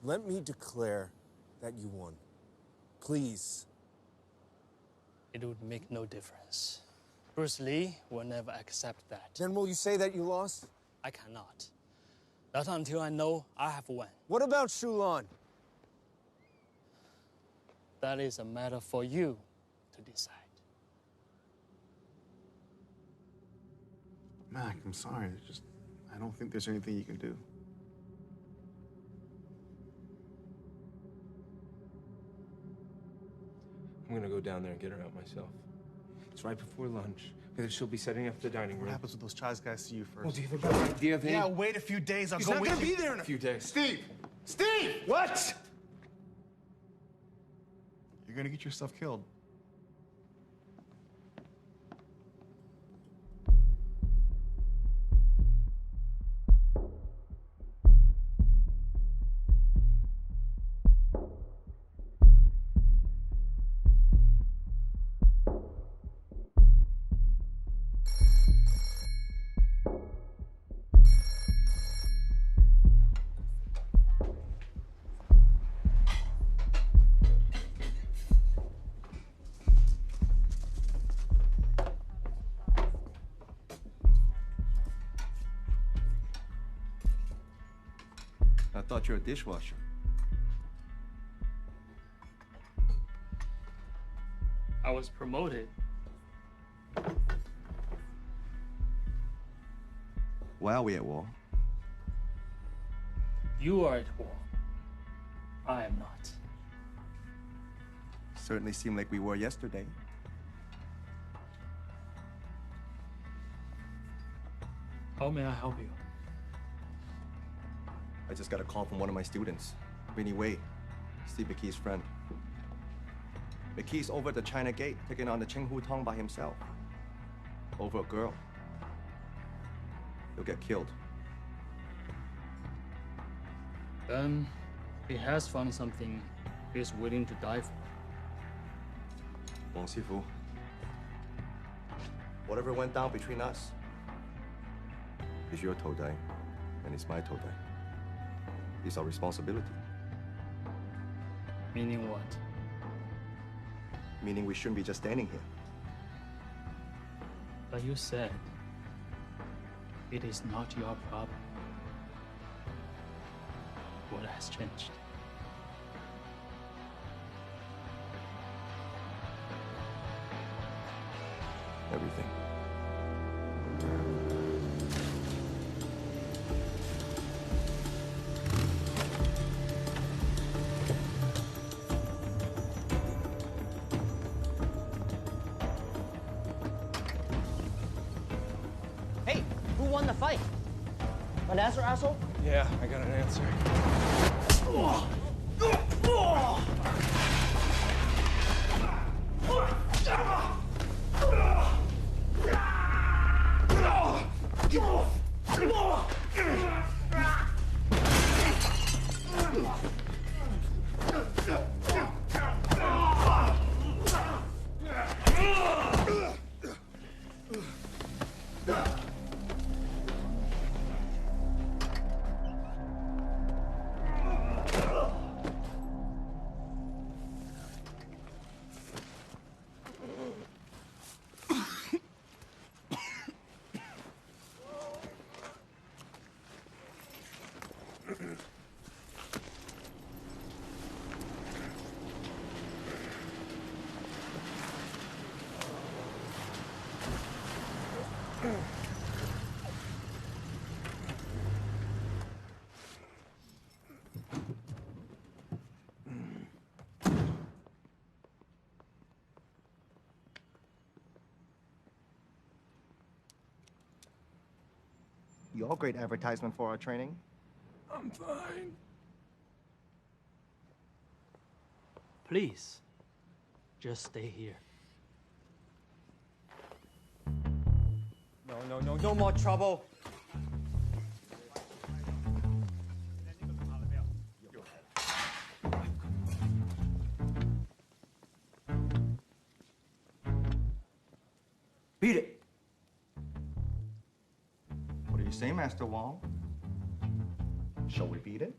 let me declare that you won. Please. It would make no difference. Bruce Lee will never accept that. Then will you say that you lost? I cannot. Not until I know I have won. What about Shulan? That is a matter for you to decide. Mac, I'm sorry. I don't think there's anything you can do. I'm gonna go down there and get her out myself. It's right before lunch. Because she'll be setting up the dining room. What happens when those Chaz guys see you first? Well, do you have a better idea, Vinny? Yeah, wait a few days. I'll He's go not with gonna you. be there in a few days. Steve! Steve! What? You're gonna get yourself killed. I thought you're a dishwasher. I was promoted. Why are we at war? You are at war. I am not. Certainly seemed like we were yesterday. How may I help you? I just got a call from one of my students, Vinny Wei, Steve McKee's friend. McKee's over at the China Gate, taking on the Chenghu Tong by himself. Over a girl. He'll get killed. Then he has found something he's willing to die for. Wang Sifu, whatever went down between us is your Todai, and it's my Todai. It's our responsibility. Meaning what? Meaning we shouldn't be just standing here. But you said it is not your problem. What has changed? Everything. Hey, who won the fight? An answer, asshole? Yeah, I got an answer. You're great advertisement for our training. I'm fine. Please, just stay here. No more trouble. Beat it. What do you say, Master Wong? Shall we beat it?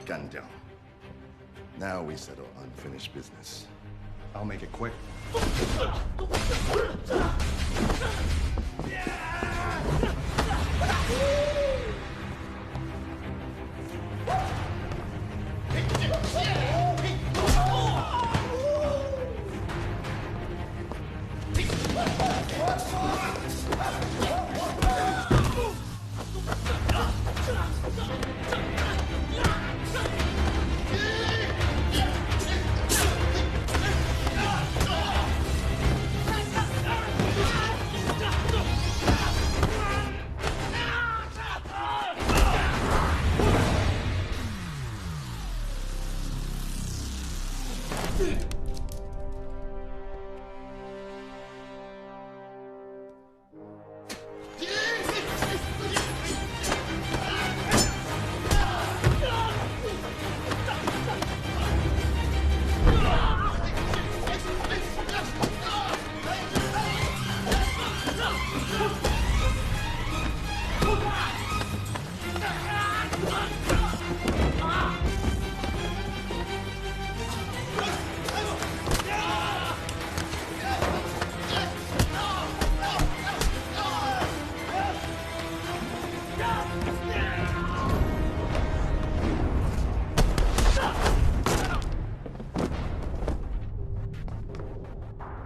干掉. Now we settle unfinished business. I'll make it quick.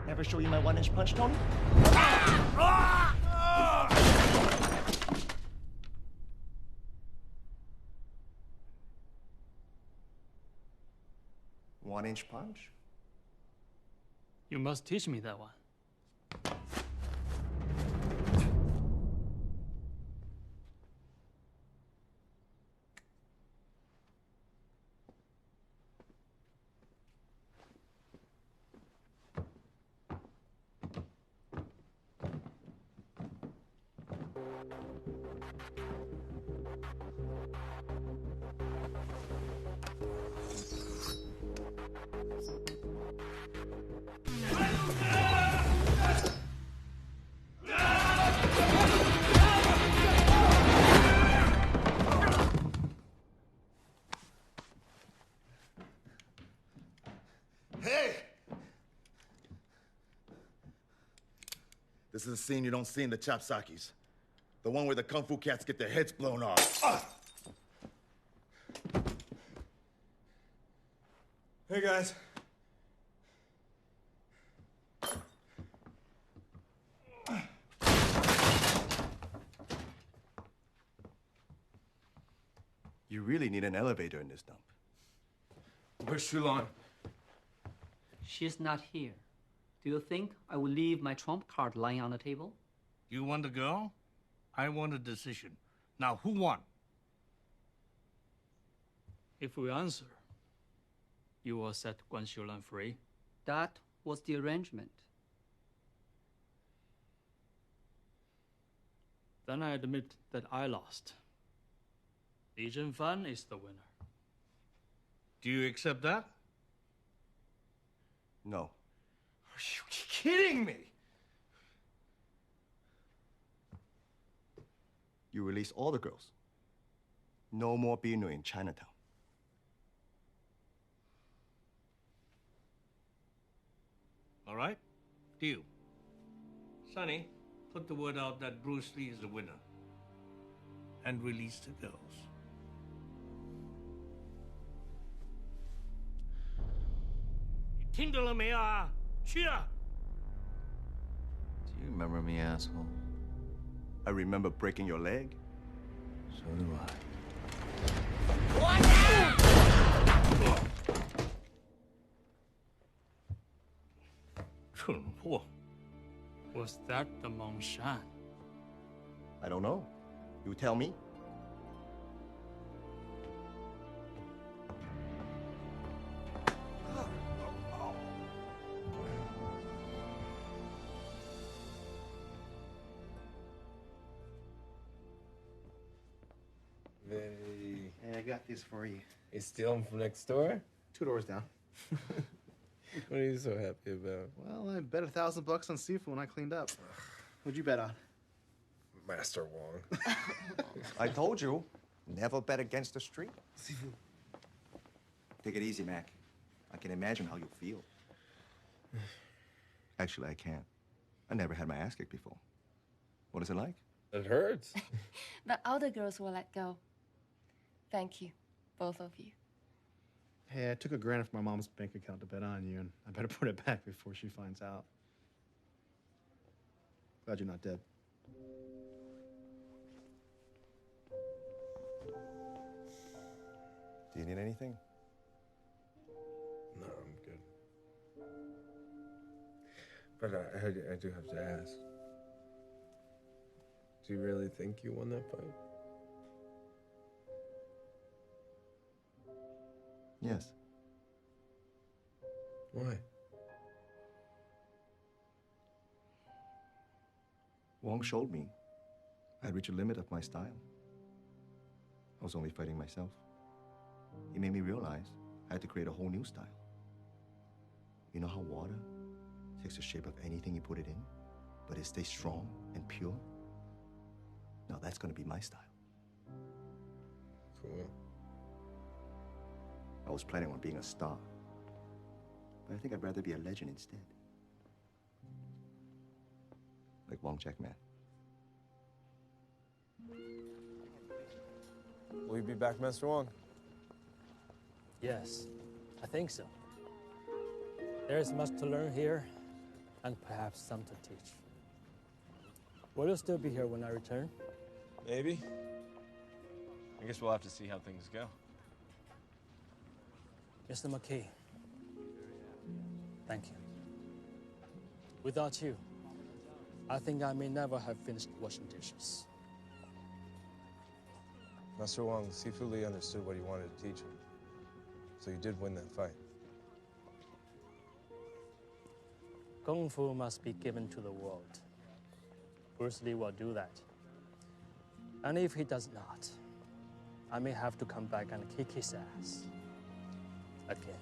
Ever show you my 1-inch punch, Tony? One-inch punch? You must teach me that one. Hey! This is a scene you don't see in the Chopsakis. The one where the Kung Fu cats get their heads blown off. Hey, guys. You really need an elevator in this dump. Where's Shulon? She's not here. Do you think I will leave my trump card lying on the table? You want the girl? I want a decision. Now, who won? If we answer, you will set Guan Xiulan free. That was the arrangement. Then I admit that I lost. Li Zhenfan is the winner. Do you accept that? No. Are you kidding me? You release all the girls. No more Binu in Chinatown. All right? Deal. Sonny, put the word out that Bruce Lee is the winner. And release the girls. You 听到了没啊？去啊！ Do you remember me, asshole? I remember breaking your leg. So do I. Was that the Mongshan? I don't know. You tell me. Hey, I got this for you. You steal them from next door? 2 doors down. What are you so happy about? Well, I bet $1,000 on seafood when I cleaned up. What'd you bet on? Master Wong. I told you, never bet against the street. Seafood. Take it easy, Mac. I can imagine how you feel. Actually, I can't. I never had my ass kicked before. What is it like? It hurts. But all the girls will let go. Thank you, both of you. Hey, I took $1,000 from my mom's bank account to bet on you, and I better put it back before she finds out. Glad you're not dead. Do you need anything? No, I'm good. But I do have to ask. Do you really think you won that fight? Yes. Why? Wong showed me I'd reached a limit of my style. I was only fighting myself. He made me realize I had to create a whole new style. You know how water takes the shape of anything you put it in, but it stays strong and pure? Now that's gonna be my style. Cool. I was planning on being a star, but I think I'd rather be a legend instead. Like Wong Jackman. Will you be back, Master Wong? Yes, I think so. There is much to learn here, and perhaps some to teach. Will you still be here when I return? Maybe. I guess we'll have to see how things go. Mr. McKay, thank you. Without you, I think I may never have finished washing dishes. Master Wong, Sifu Lee understood what he wanted to teach him. So you did win that fight. Kung Fu must be given to the world. Bruce Lee will do that. And if he does not, I may have to come back and kick his ass. Again.